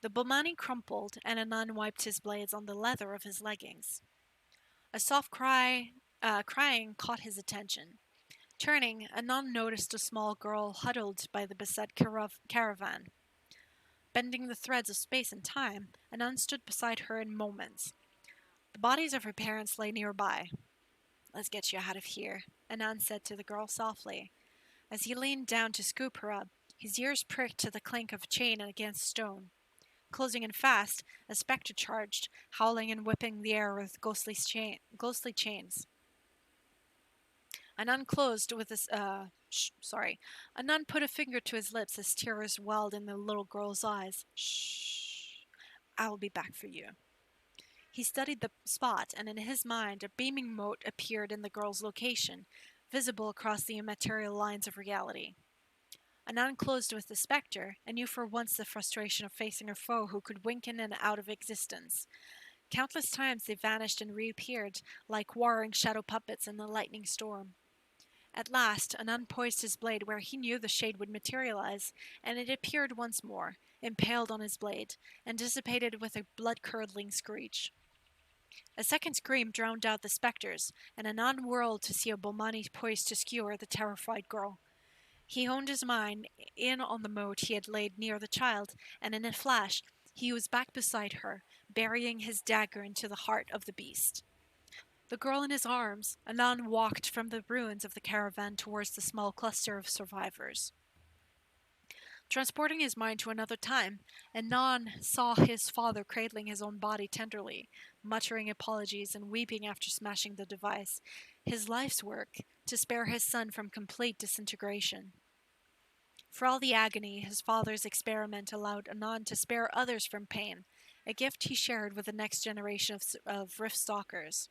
The Bomani crumpled, and Anon wiped his blades on the leather of his leggings. A soft crying caught his attention. Turning, Anon noticed a small girl huddled by the beset caravan. Bending the threads of space and time, Anon stood beside her in moments. The bodies of her parents lay nearby. "Let's get you out of here," Anon said to the girl softly. As he leaned down to scoop her up, his ears pricked to the clink of chain against stone. Closing in fast, a spectre charged, howling and whipping the air with ghostly chains. Anon Anon put a finger to his lips as tears welled in the little girl's eyes. "Shh. I will be back for you." He studied the spot, and in his mind, a beaming mote appeared in the girl's location, visible across the immaterial lines of reality. Anon closed with the spectre, and knew for once the frustration of facing a foe who could wink in and out of existence. Countless times they vanished and reappeared, like warring shadow puppets in the lightning storm. At last, Anon poised his blade where he knew the shade would materialize, and it appeared once more, impaled on his blade, and dissipated with a blood-curdling screech. A second scream drowned out the specters, and Anon whirled to see a Bomani poised to skewer the terrified girl. He honed his mind in on the mote he had laid near the child, and in a flash he was back beside her, burying his dagger into the heart of the beast. The girl in his arms, Anon walked from the ruins of the caravan towards the small cluster of survivors. Transporting his mind to another time, Anon saw his father cradling his own body tenderly, muttering apologies and weeping after smashing the device, his life's work, to spare his son from complete disintegration. For all the agony, his father's experiment allowed Anon to spare others from pain, a gift he shared with the next generation of Rift Stalkers.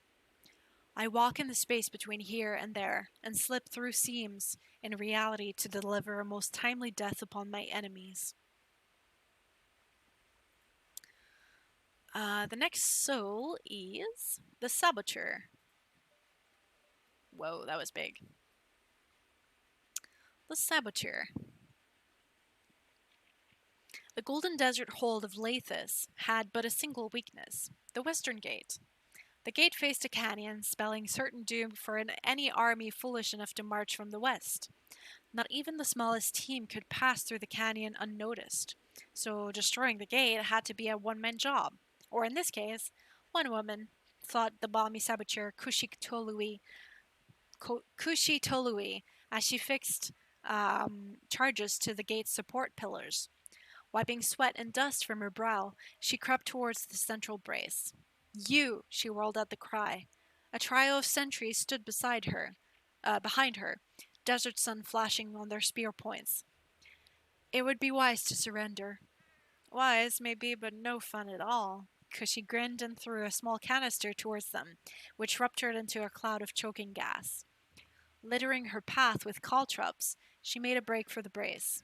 I walk in the space between here and there, and slip through seams in reality to deliver a most timely death upon my enemies. The next soul is the Saboteur. Whoa, that was big. The Saboteur. The Golden Desert hold of Lathis had but a single weakness, the Western Gate. The gate faced a canyon, spelling certain doom for any army foolish enough to march from the west. Not even the smallest team could pass through the canyon unnoticed, so destroying the gate had to be a one-man job. Or in this case, one woman, thought the balmy saboteur Kushi Tolui, as she fixed charges to the gate's support pillars. Wiping sweat and dust from her brow, she crept towards the central brace. "You!" she whirled out the cry. A trio of sentries stood behind her, desert sun flashing on their spear points. It would be wise to surrender. Wise, maybe, but no fun at all. Kushi grinned and threw a small canister towards them, which ruptured into a cloud of choking gas. Littering her path with caltrops, she made a break for the brace.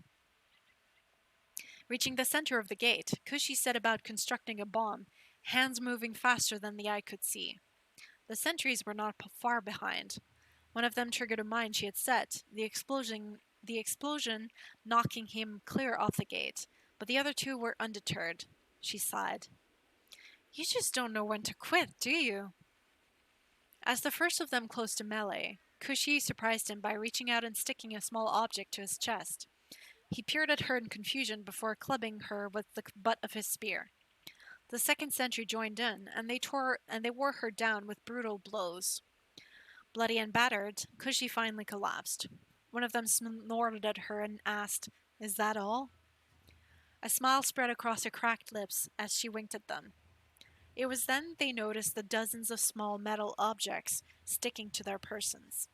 Reaching the center of the gate, Kushi set about constructing a bomb, hands moving faster than the eye could see. The sentries were not far behind. One of them triggered a mine she had set, the explosion knocking him clear off the gate, but the other two were undeterred. She sighed. "You just don't know when to quit, do you?" As the first of them closed to melee, Kushi surprised him by reaching out and sticking a small object to his chest. He peered at her in confusion before clubbing her with the butt of his spear. The second sentry joined in, and they wore her down with brutal blows. Bloody and battered, Kushi finally collapsed. One of them snorted at her and asked, "Is that all?" A smile spread across her cracked lips as she winked at them. It was then they noticed the dozens of small metal objects sticking to their persons.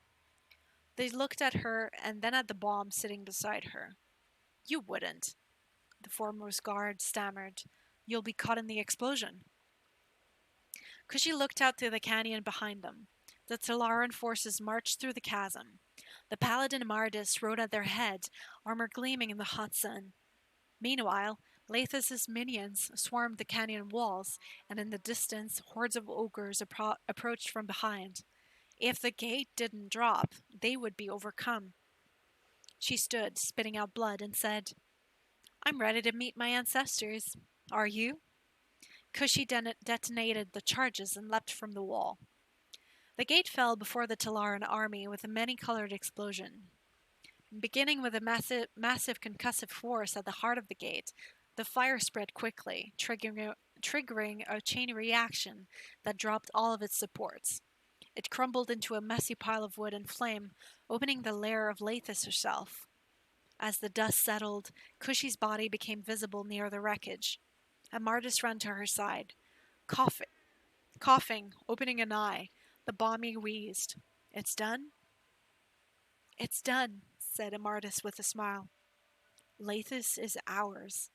They looked at her and then at the bomb sitting beside her. You wouldn't, the foremost guard stammered. You'll be caught in the explosion. Kushi looked out through the canyon behind them. The Telaran forces marched through the chasm. The paladin Mardis rode at their head, armor gleaming in the hot sun. Meanwhile, Lathas's minions swarmed the canyon walls, and in the distance, hordes of ogres approached from behind. If the gate didn't drop, they would be overcome. She stood, spitting out blood, and said, I'm ready to meet my ancestors. Are you? Kushi detonated the charges and leapt from the wall. The gate fell before the Telaran army with a many-colored explosion. Beginning with a massive concussive force at the heart of the gate, the fire spread quickly, triggering a chain reaction that dropped all of its supports. It crumbled into a messy pile of wood and flame, opening the lair of Lathis herself. As the dust settled, Kushi's body became visible near the wreckage. Amardis ran to her side. Coughing, opening an eye, the Bami wheezed. It's done? It's done, said Amardis with a smile. Lathis is ours.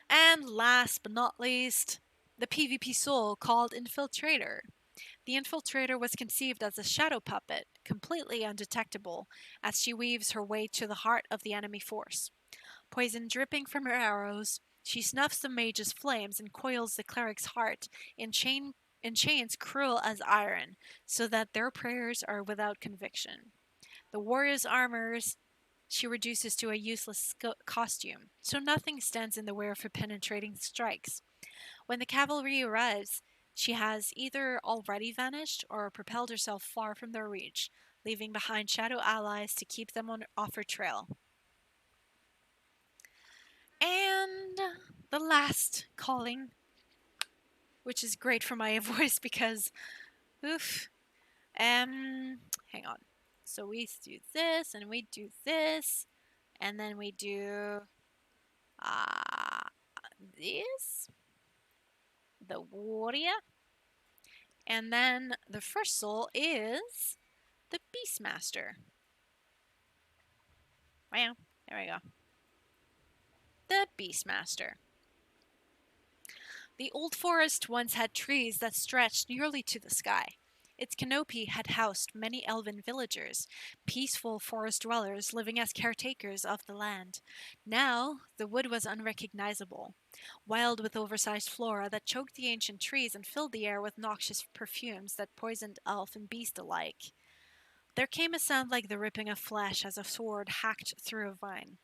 And last but not least, the PvP soul called Infiltrator. The Infiltrator was conceived as a shadow puppet, completely undetectable, as she weaves her way to the heart of the enemy force. Poison dripping from her arrows, she snuffs the mage's flames and coils the cleric's heart in chains cruel as iron, so that their prayers are without conviction. The warrior's armors she reduces to a useless costume, so nothing stands in the way of her penetrating strikes. When the cavalry arrives, she has either already vanished or propelled herself far from their reach, leaving behind shadow allies to keep them off her trail. And the last calling, which is great for my voice because, hang on. So we do this, and we do this, and then we do this, the warrior, and then the first soul is the Beastmaster. Wow, there we go. The Beastmaster. The old forest once had trees that stretched nearly to the sky. Its canopy had housed many elven villagers, peaceful forest dwellers living as caretakers of the land. Now, the wood was unrecognizable, wild with oversized flora that choked the ancient trees and filled the air with noxious perfumes that poisoned elf and beast alike. There came a sound like the ripping of flesh as a sword hacked through a vine.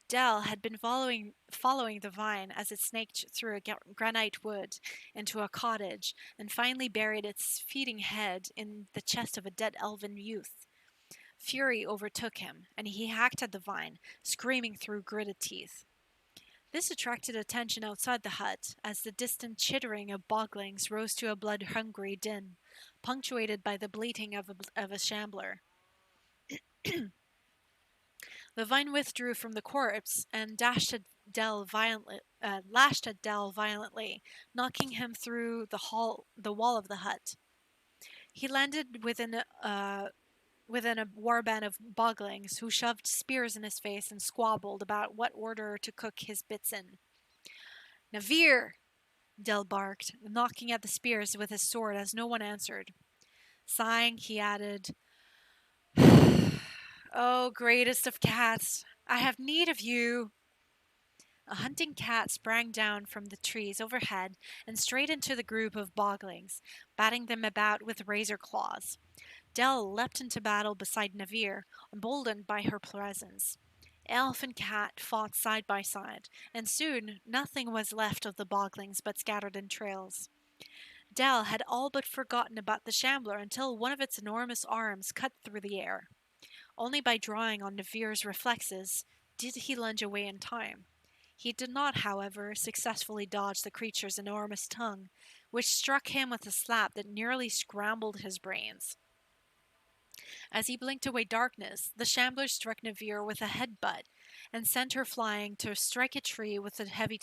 Dell had been following the vine as it snaked through a granite wood into a cottage and finally buried its feeding head in the chest of a dead elven youth. Fury overtook him, and he hacked at the vine, screaming through gritted teeth. This attracted attention outside the hut, as the distant chittering of boglings rose to a blood-hungry din, punctuated by the bleating of a shambler. The vine withdrew from the corpse and lashed at Dell violently, knocking him through the wall of the hut. He landed within a warband of boglings who shoved spears in his face and squabbled about what order to cook his bits in. Navir! Dell barked, knocking at the spears with his sword as no one answered. Sighing, he added, Oh, greatest of cats, I have need of you. A hunting cat sprang down from the trees overhead and straight into the group of boglings, batting them about with razor claws. Dell leapt into battle beside Navir, emboldened by her presence. Elf and cat fought side by side, and soon nothing was left of the boglings but scattered entrails. Dell had all but forgotten about the shambler until one of its enormous arms cut through the air. Only by drawing on Navir's reflexes did he lunge away in time. He did not, however, successfully dodge the creature's enormous tongue, which struck him with a slap that nearly scrambled his brains. As he blinked away darkness, the shambler struck Navir with a headbutt and sent her flying to strike a tree with a heavy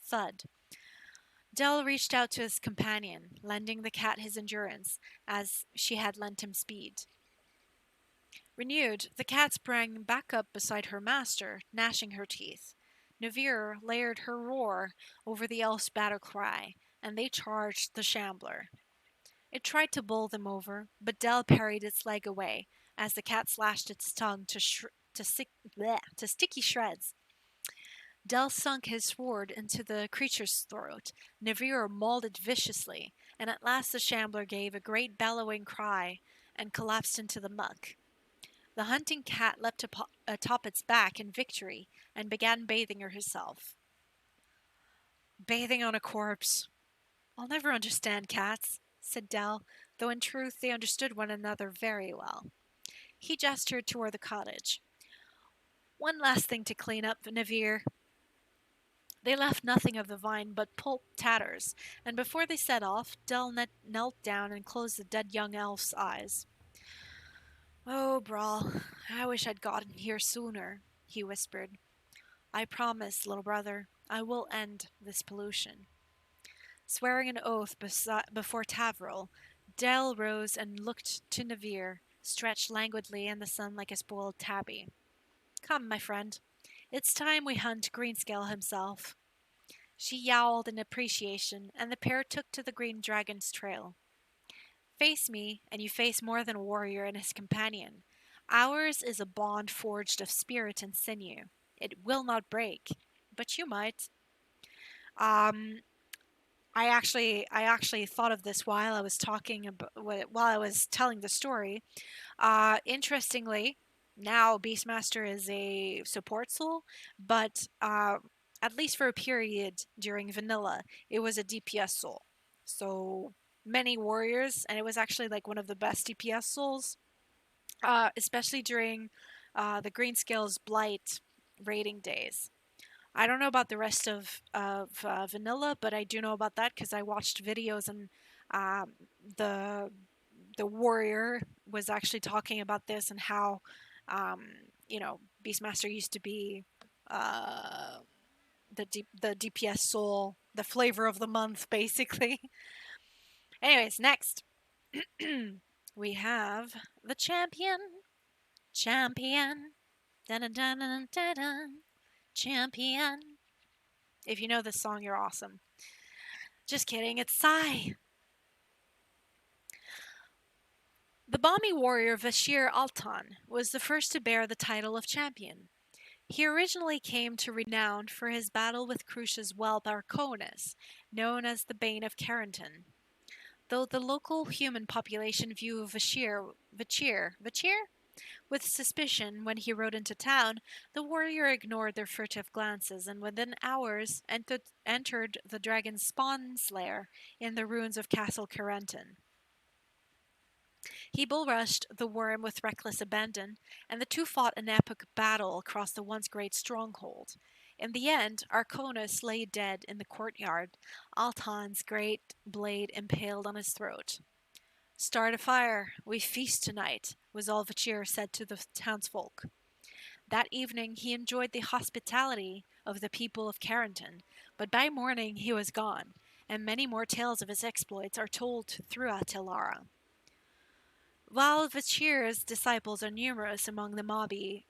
thud. Del reached out to his companion, lending the cat his endurance, as she had lent him speed. Renewed, the cat sprang back up beside her master, gnashing her teeth. Navir layered her roar over the elf's battle cry, and they charged the shambler. It tried to bowl them over, but Del parried its leg away, as the cat slashed its tongue to sticky shreds. Del sunk his sword into the creature's throat. Navir mauled it viciously, and at last the shambler gave a great bellowing cry and collapsed into the muck. The hunting cat leapt atop its back in victory and began bathing herself. Bathing on a corpse. I'll never understand cats, said Del, though in truth they understood one another very well. He gestured toward the cottage. One last thing to clean up, Navir. They left nothing of the vine but pulp tatters, and before they set off, Del knelt down and closed the dead young elf's eyes. Oh, Brawl, I wish I'd gotten here sooner, he whispered. I promise, little brother, I will end this pollution. Swearing an oath before Tavril, Del rose and looked to Navir, stretched languidly in the sun like a spoiled tabby. Come, my friend. It's time we hunt Greenscale himself. She yowled in appreciation, and the pair took to the green dragon's trail. Face me, and you face more than a warrior and his companion. Ours is a bond forged of spirit and sinew. It will not break, but you might. Um, I actually thought of this while I was while I was telling the story. Interestingly, now Beastmaster is a support soul, but at least for a period during vanilla, it was a DPS soul. So many warriors, and it was actually like one of the best DPS souls, especially during the Greenscale's Blight raiding days. I don't know about the rest of vanilla, but I do know about that because I watched videos and um, the the warrior was actually talking about this and how um, Beastmaster used to be uh, the DPS soul, the flavor of the month, basically. Anyways, next we have the champion, dun dun dun dun dun, dun. Champion. If you know this song, you're awesome. Just kidding, it's Psy. The balmy warrior Vashir Altan was the first to bear the title of champion. He originally came to renown for his battle with Crucia's whelp Arconus, known as the Bane of Carrington. Though the local human population viewed Vachir with suspicion when he rode into town, the warrior ignored their furtive glances and within hours entered the dragon's spawn's lair in the ruins of Castle Carrington. He bull-rushed the worm with reckless abandon, and the two fought an epic battle across the once great stronghold. In the end, Arconus lay dead in the courtyard, Altan's great blade impaled on his throat. Start a fire, we feast tonight, was all Vachir said to the townsfolk. That evening he enjoyed the hospitality of the people of Carrington, but by morning he was gone, and many more tales of his exploits are told throughout Telara. While Vachir's disciples are numerous among the Bami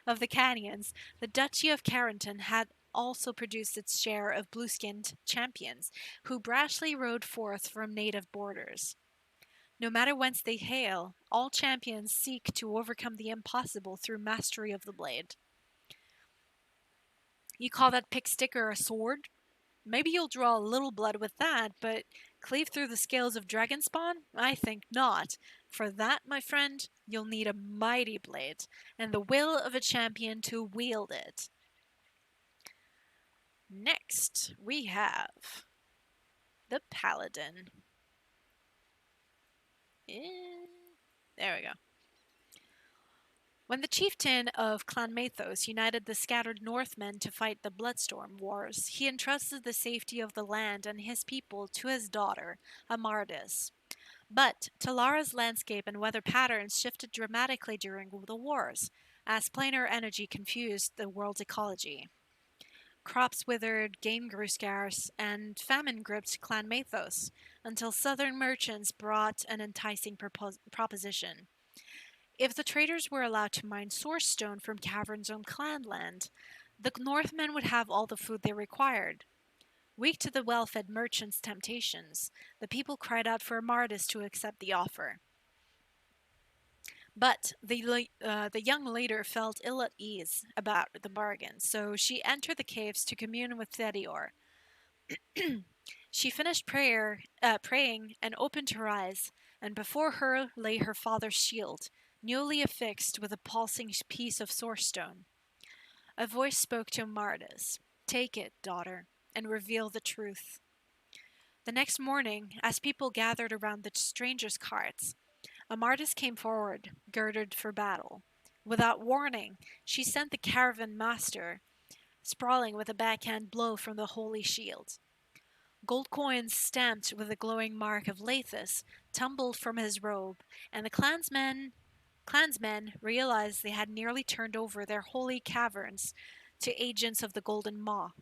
of the canyons, the Duchy of Carrington had also produced its share of blue-skinned champions, who brashly rode forth from native borders. No matter whence they hail, all champions seek to overcome the impossible through mastery of the blade. You call that pick sticker a sword? Maybe you'll draw a little blood with that, but cleave through the scales of dragon spawn? I think not. For that, my friend, you'll need a mighty blade, and the will of a champion to wield it. Next, we have the Paladin. There we go. When the chieftain of Clan Mathos united the scattered Northmen to fight the Bloodstorm Wars, he entrusted the safety of the land and his people to his daughter, Amardis. But Talara's landscape and weather patterns shifted dramatically during the wars, as planar energy confused the world's ecology. crops withered, game grew scarce, and famine gripped Clan Mathos until southern merchants brought an enticing proposition. If the traders were allowed to mine source stone from caverns on clan land, the Northmen would have all the food they required. Weak to the well-fed merchants' temptations, the people cried out for Amardis to accept the offer. But the young leader felt ill at ease about the bargain, so she entered the caves to commune with Thedior. She finished praying and opened her eyes, and before her lay her father's shield, newly affixed with a pulsing piece of source stone. A voice spoke to Amardis. "Take it, daughter, and reveal the truth." The next morning, as people gathered around the strangers' carts, Amardis came forward, girded for battle. Without warning, she sent the caravan master sprawling with a backhand blow from the holy shield. Gold coins stamped with the glowing mark of Lathis tumbled from his robe, and the clansmen realized they had nearly turned over their holy caverns to agents of the Golden Maw.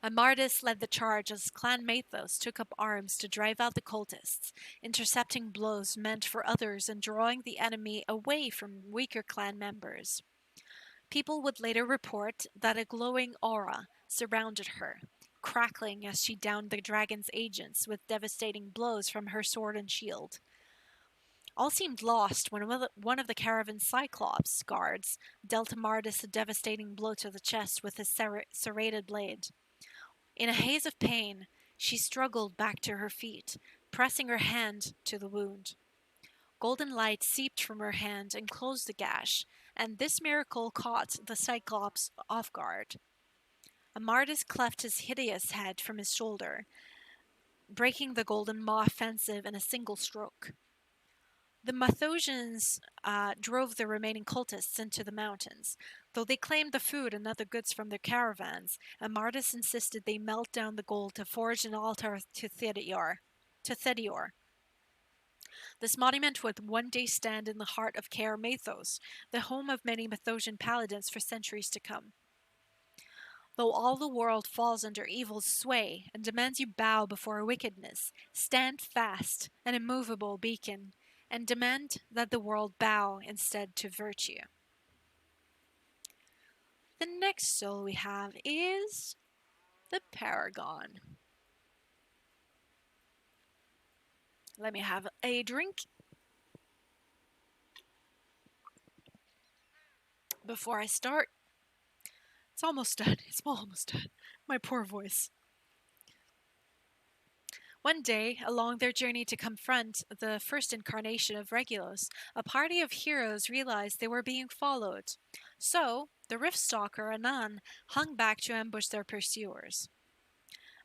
Amardis led the charge as Clan Mathos took up arms to drive out the cultists, intercepting blows meant for others and drawing the enemy away from weaker clan members. People would later report that a glowing aura surrounded her, crackling as she downed the dragon's agents with devastating blows from her sword and shield. All seemed lost when one of the caravan's Cyclops guards dealt Amardis a devastating blow to the chest with his serrated blade. In a haze of pain, she struggled back to her feet, pressing her hand to the wound. Golden light seeped from her hand and closed the gash, and this miracle caught the Cyclops off guard. Amardis cleft his hideous head from his shoulder, breaking the Golden Maw offensive in a single stroke. The Mathosians drove the remaining cultists into the mountains. Though they claimed the food and other goods from their caravans, Amardis insisted they melt down the gold to forge an altar to Thedior. This monument would one day stand in the heart of Caer Mathos, the home of many Mathosian paladins for centuries to come. Though all the world falls under evil's sway and demands you bow before wickedness, stand fast, an immovable beacon, and demand that the world bow instead to virtue. The next soul we have is the Paragon. Let me have a drink before I start. It's almost done. It's almost done. My poor voice. One day, along their journey to confront the first incarnation of Regulus, a party of heroes realized they were being followed. So, the Riftstalker, Anan, hung back to ambush their pursuers.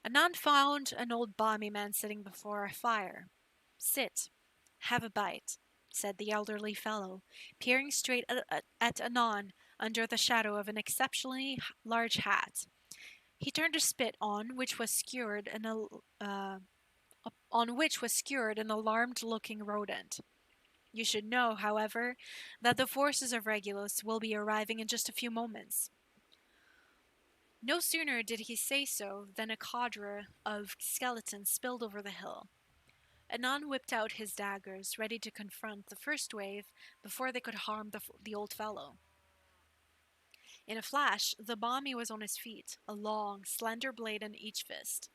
Anan found an old balmy man sitting before a fire. "Sit. Have a bite," said the elderly fellow, peering straight at Anan under the shadow of an exceptionally large hat. He turned to spit on which was skewered an alarmed-looking rodent. "You should know, however, that the forces of Regulus will be arriving in just a few moments." No sooner did he say so than a cadre of skeletons spilled over the hill. Anan whipped out his daggers, ready to confront the first wave before they could harm the old fellow. In a flash, the Bami was on his feet, a long, slender blade in each fist.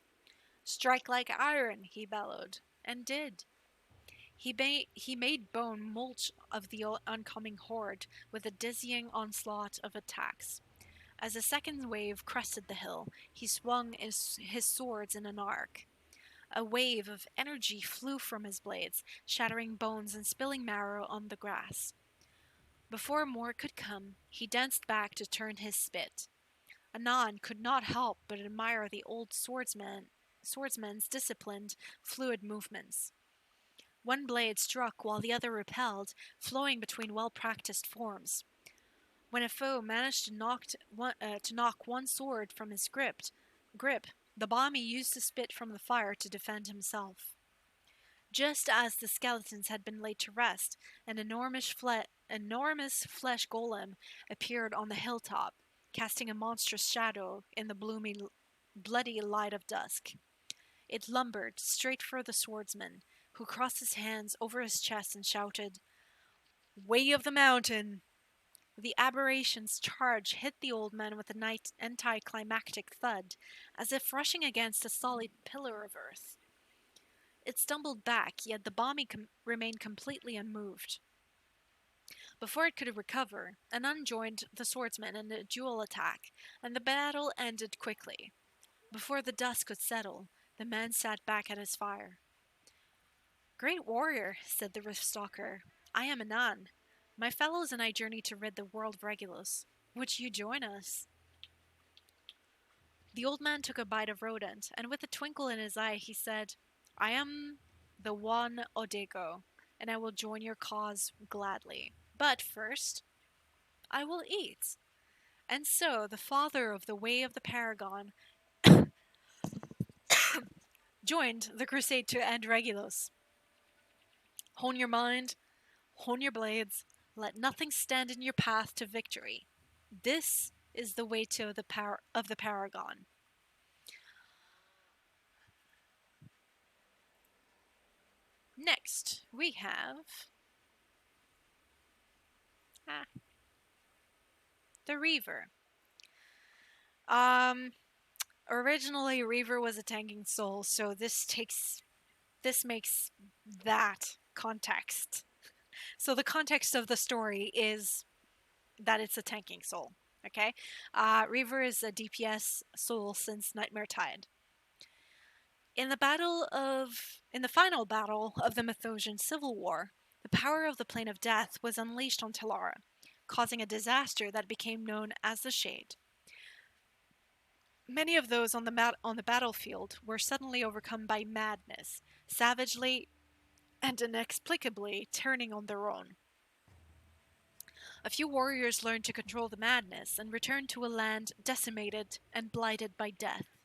"Strike like iron," he bellowed, and did. He made bone mulch of the oncoming horde with a dizzying onslaught of attacks. As the second wave crested the hill, he swung his swords in an arc. A wave of energy flew from his blades, shattering bones and spilling marrow on the grass. Before more could come, he danced back to turn his spit. Anan could not help but admire the old swordsman's disciplined, fluid movements. One blade struck while the other repelled, flowing between well-practiced forms. When a foe managed to knock one sword from his grip, the Bami used the spit from the fire to defend himself. Just as the skeletons had been laid to rest, an enormous flesh golem appeared on the hilltop, casting a monstrous shadow in the bloody light of dusk. It lumbered straight for the swordsman, who crossed his hands over his chest and shouted, "Way of the mountain!" The aberration's charge hit the old man with an anticlimactic thud, as if rushing against a solid pillar of earth. It stumbled back, yet the bomb remained completely unmoved. Before it could recover, Anun joined the swordsman in a dual attack, and the battle ended quickly. Before the dust could settle, the man sat back at his fire. "Great warrior," said the Riftstalker, "I am Anun. My fellows and I journey to rid the world of Regulus. Would you join us?" The old man took a bite of rodent, and with a twinkle in his eye, he said, "I am the one Odego, and I will join your cause gladly. But first, I will eat." And so the father of the Way of the Paragon joined the crusade to end Regulus. Hone your mind, hone your blades, let nothing stand in your path to victory. This is the way to the power of the Paragon. Next, we have the Reaver. Originally Reaver was a tanking soul, so this makes that context. So the context of the story is that it's a tanking soul. Okay, Reaver is a DPS soul since Nightmare Tide. In the final battle of the Mythosian Civil War, the power of the Plane of Death was unleashed on Telara, causing a disaster that became known as the Shade. Many of those on the battlefield were suddenly overcome by madness, savagely and inexplicably turning on their own. A few warriors learned to control the madness and returned to a land decimated and blighted by death.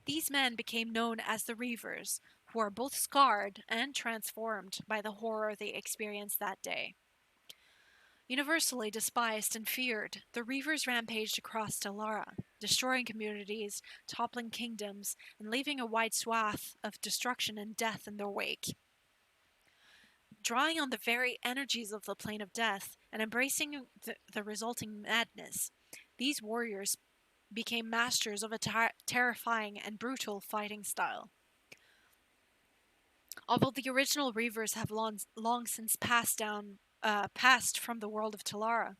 These men became known as the Reavers, who are both scarred and transformed by the horror they experienced that day. Universally despised and feared, the Reavers rampaged across Telara, destroying communities, toppling kingdoms, and leaving a wide swath of destruction and death in their wake. Drawing on the very energies of the Plane of Death and embracing the resulting madness, these warriors became masters of a terrifying and brutal fighting style. Although the original Reavers have long since passed from the world of Telara,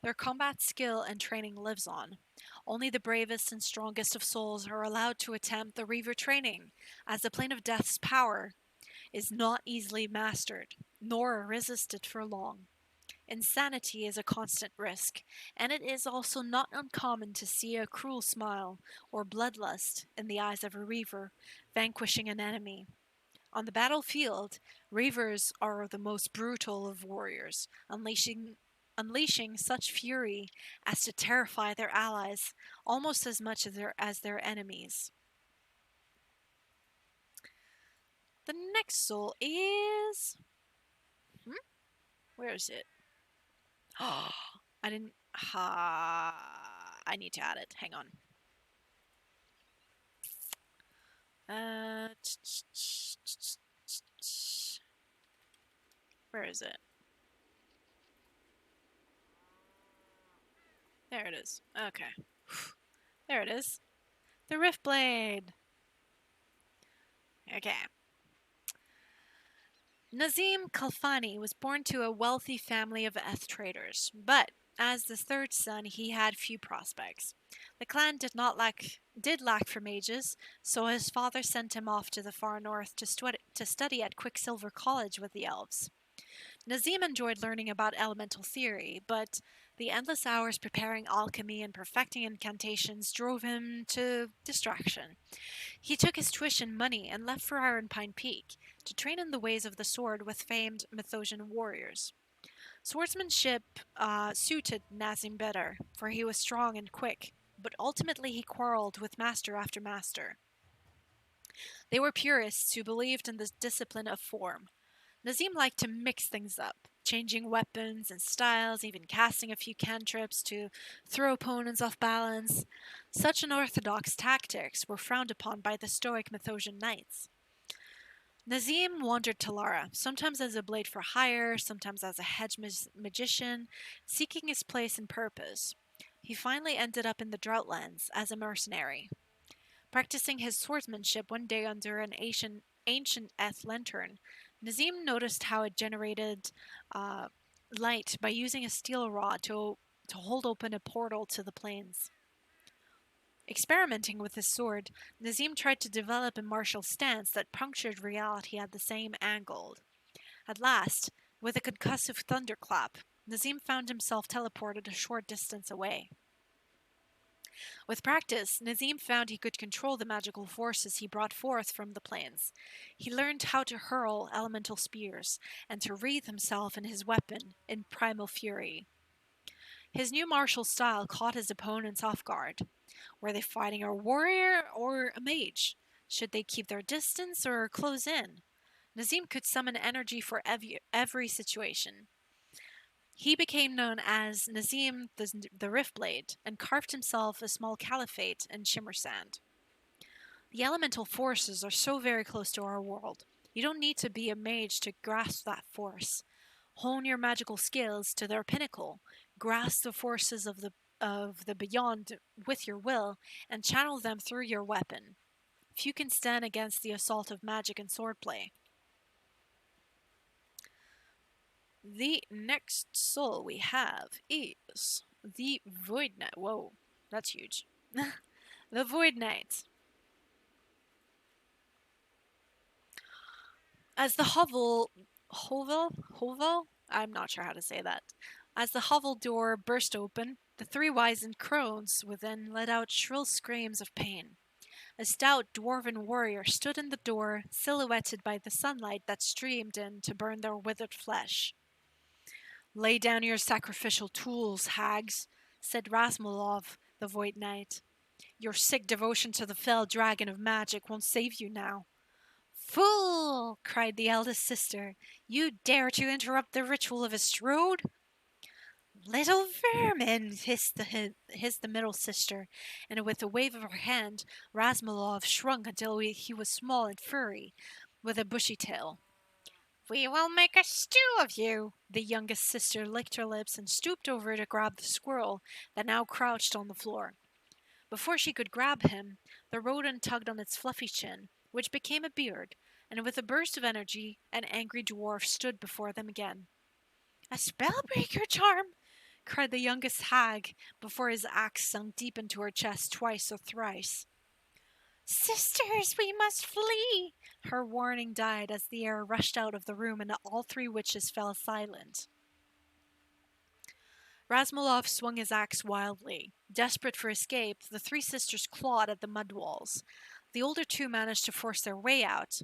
their combat skill and training lives on. Only the bravest and strongest of souls are allowed to attempt the Reaver training, as the Plane of Death's power is not easily mastered, nor resisted for long. Insanity is a constant risk, and it is also not uncommon to see a cruel smile or bloodlust in the eyes of a Reaver vanquishing an enemy. On the battlefield, Reavers are the most brutal of warriors, unleashing such fury as to terrify their allies almost as much as their enemies. The next soul is... Where is it? I didn't... I need to add it. Hang on. Where is it? There it is. Okay. There it is. The Riftblade. Okay. Nazim Kalfani was born to a wealthy family of Eth traders, but as the third son, he had few prospects. The clan did lack for mages, so his father sent him off to the far north to study at Quicksilver College with the elves. Nazim enjoyed learning about elemental theory, but the endless hours preparing alchemy and perfecting incantations drove him to distraction. He took his tuition money and left for Iron Pine Peak to train in the ways of the sword with famed Mythosian warriors. Swordsmanship suited Nazim better, for he was strong and quick, but ultimately he quarreled with master after master. They were purists who believed in the discipline of form. Nazim liked to mix things up, changing weapons and styles, even casting a few cantrips to throw opponents off balance. Such unorthodox tactics were frowned upon by the stoic Methosian knights. Nazim wandered Telara, sometimes as a blade for hire, sometimes as a hedge magician, seeking his place and purpose. He finally ended up in the Droughtlands as a mercenary. Practicing his swordsmanship one day under an ancient Eth lantern, Nazim noticed how it generated light by using a steel rod to hold open a portal to the plains. Experimenting with his sword, Nazim tried to develop a martial stance that punctured reality at the same angle. At last, with a concussive thunderclap, Nazim found himself teleported a short distance away. With practice, Nazim found he could control the magical forces he brought forth from the plains. He learned how to hurl elemental spears and to wreathe himself in his weapon in primal fury. His new martial style caught his opponents off guard. Were they fighting a warrior or a mage? Should they keep their distance or close in? Nazim could summon energy for every situation. He became known as Nazim the Riftblade and carved himself a small caliphate in Shimmer Sand. The elemental forces are so very close to our world. You don't need to be a mage to grasp that force. Hone your magical skills to their pinnacle, grasp the forces of the beyond with your will, and channel them through your weapon. Few can stand against the assault of magic and swordplay. The next soul we have is the Void Knight. Whoa, that's huge. The Void Knight. As the hovel, I'm not sure how to say that. As the hovel door burst open, the three wizened crones within let out shrill screams of pain. A stout dwarven warrior stood in the door, silhouetted by the sunlight that streamed in to burn their withered flesh. "Lay down your sacrificial tools, hags," said Rasmulov, the Void Knight. "Your sick devotion to the fell dragon of magic won't save you now." "Fool!" cried the eldest sister. "You dare to interrupt the ritual of a strode?" "Little vermin!" hissed the middle sister, and with a wave of her hand, Rasmulov shrunk until he was small and furry, with a bushy tail. "We will make a stew of you!" The youngest sister licked her lips and stooped over to grab the squirrel that now crouched on the floor. Before she could grab him, the rodent tugged on its fluffy chin, which became a beard, and with a burst of energy, an angry dwarf stood before them again. "A spellbreaker charm!" cried the youngest hag, before his axe sunk deep into her chest twice or thrice. "Sisters, we must flee!" Her warning died as the air rushed out of the room and all three witches fell silent. Rasmulov swung his axe wildly. Desperate for escape, the three sisters clawed at the mud walls. The older two managed to force their way out.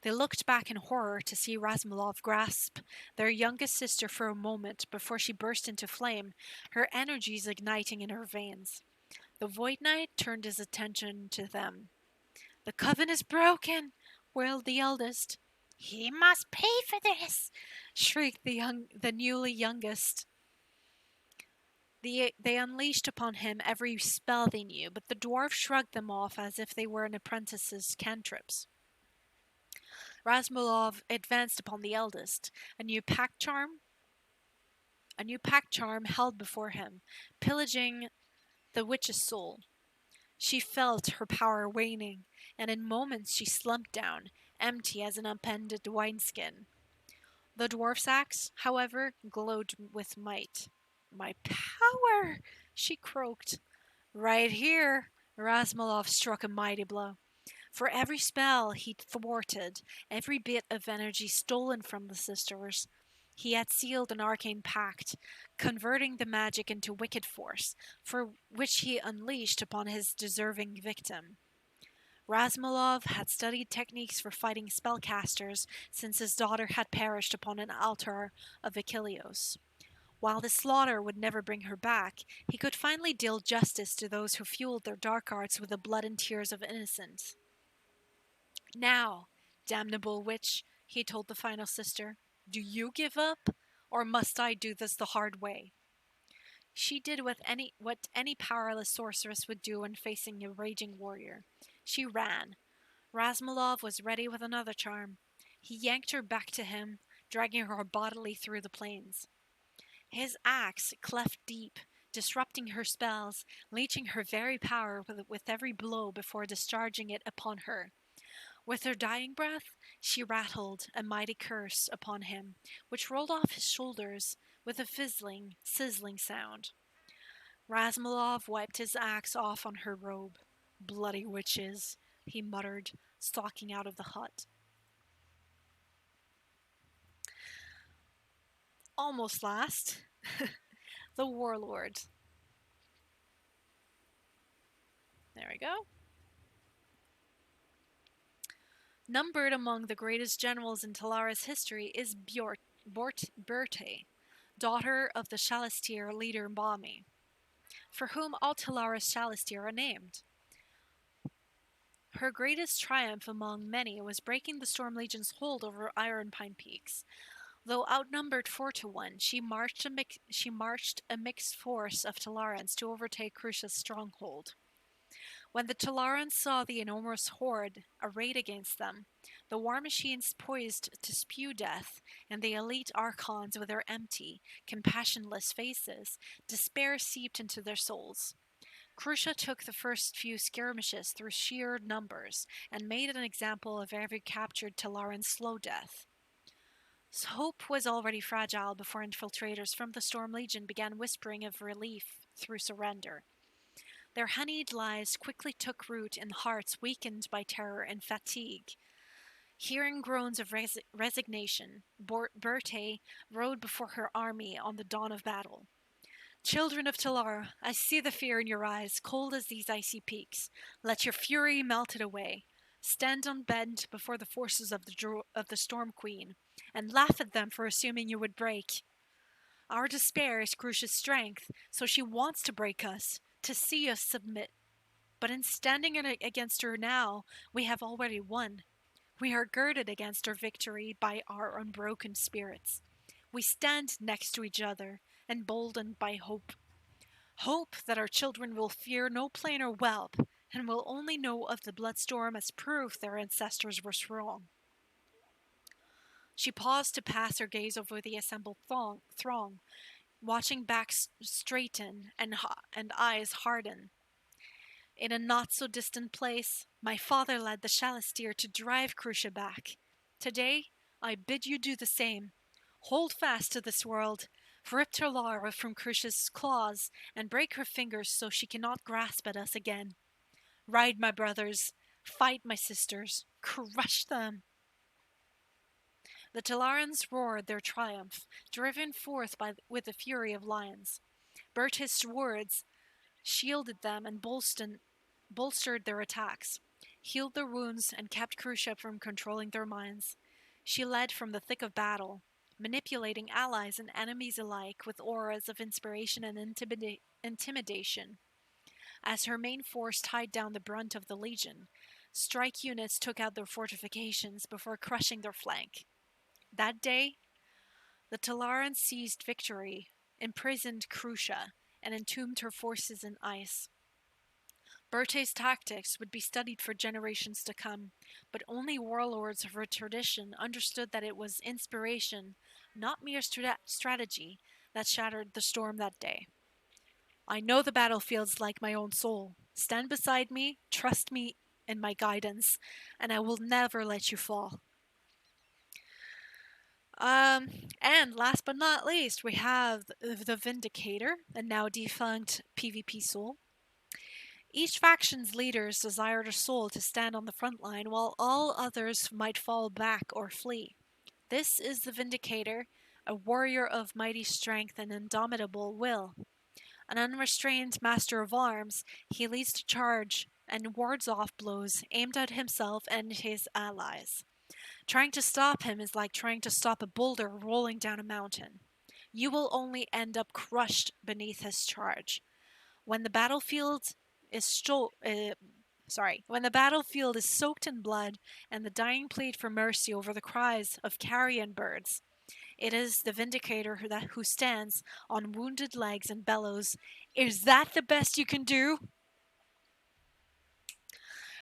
They looked back in horror to see Rasmulov grasp their youngest sister for a moment before she burst into flame, her energies igniting in her veins. The Void Knight turned his attention to them. "The coven is broken," wailed the eldest. "He must pay for this," shrieked the newly youngest. They unleashed upon him every spell they knew, but the dwarf shrugged them off as if they were an apprentice's cantrips. Rasmulov advanced upon the eldest, a new pack charm held before him, pillaging the witch's soul. She felt her power waning, and in moments she slumped down, empty as an upended wineskin. The dwarf's axe, however, glowed with might. "My power!" she croaked. "Right here!" Rasmulov struck a mighty blow. For every spell he thwarted, every bit of energy stolen from the sisters, he had sealed an arcane pact, converting the magic into wicked force, for which he unleashed upon his deserving victim. Rasmulov had studied techniques for fighting spellcasters since his daughter had perished upon an altar of Achilleos. While the slaughter would never bring her back, he could finally deal justice to those who fueled their dark arts with the blood and tears of innocents. "Now, damnable witch," he told the final sister, "do you give up? or must I do this the hard way? She did what any powerless sorceress would do when facing a raging warrior. She ran. Razmalov was ready with another charm. He yanked her back to him, dragging her bodily through the plains. His axe cleft deep, disrupting her spells, leeching her very power with every blow before discharging it upon her. With her dying breath, she rattled a mighty curse upon him, which rolled off his shoulders with a fizzling, sizzling sound. Razmalov wiped his axe off on her robe. Bloody witches, he muttered, stalking out of the hut. Almost last, the Warlord. There we go. Numbered among the greatest generals in Telara's history is Berthe, daughter of the Shalistier leader Bami, for whom all Telara's Shalistier are named. Her greatest triumph among many was breaking the Storm Legion's hold over Iron Pine Peaks. Though outnumbered 4-1, she marched a mixed force of Telarans to overtake Crucia's stronghold. When the Telarans saw the enormous horde arrayed against them, the war machines poised to spew death, and the elite Archons with their empty, compassionless faces, despair seeped into their souls. Crucia took the first few skirmishes through sheer numbers, and made an example of every captured Telaran slow death. Hope was already fragile before infiltrators from the Storm Legion began whispering of relief through surrender. Their honeyed lies quickly took root in hearts weakened by terror and fatigue. Hearing groans of resignation, Berthe rode before her army on the dawn of battle. Children of Telara, I see the fear in your eyes, cold as these icy peaks. Let your fury melt it away. Stand unbent before the forces of the Storm Queen, and laugh at them for assuming you would break. Our despair is Crucia's strength, so she wants to break us, to see us submit. But in standing against her now, we have already won. We are girded against our victory by our unbroken spirits. We stand next to each other, emboldened by hope. Hope that our children will fear no plainer whelp, and will only know of the bloodstorm as proof their ancestors were strong. She paused to pass her gaze over the assembled throng, watching backs straighten and eyes harden. In a not-so-distant place, my father led the Shalistier to drive Crucia back. Today, I bid you do the same. Hold fast to this world, rip Telara from Crucia's claws, and break her fingers so she cannot grasp at us again. Ride, my brothers. Fight, my sisters. Crush them. The Telarans roared their triumph, driven forth with the fury of lions. Berthe's words shielded them and bolstered their attacks, healed their wounds, and kept Crucia from controlling their minds. She led from the thick of battle, manipulating allies and enemies alike with auras of inspiration and intimidation. As her main force tied down the brunt of the Legion, strike units took out their fortifications before crushing their flank. That day, the Telarans seized victory, imprisoned Crucia, and entombed her forces in ice. Berthe's tactics would be studied for generations to come, but only warlords of her tradition understood that it was inspiration, not mere strategy, that shattered the storm that day. I know the battlefields like my own soul. Stand beside me, trust me in my guidance, and I will never let you fall. And last but not least, we have the Vindicator, a now defunct PvP soul. Each faction's leaders desired a soul to stand on the front line, while all others might fall back or flee. This is the Vindicator, a warrior of mighty strength and indomitable will. An unrestrained master of arms, he leads the charge and wards off blows aimed at himself and his allies. Trying to stop him is like trying to stop a boulder rolling down a mountain. You will only end up crushed beneath his charge. When the battlefield is soaked in blood and the dying plead for mercy over the cries of carrion birds, It is the Vindicator who stands on wounded legs and bellows, "Is that the best you can do?"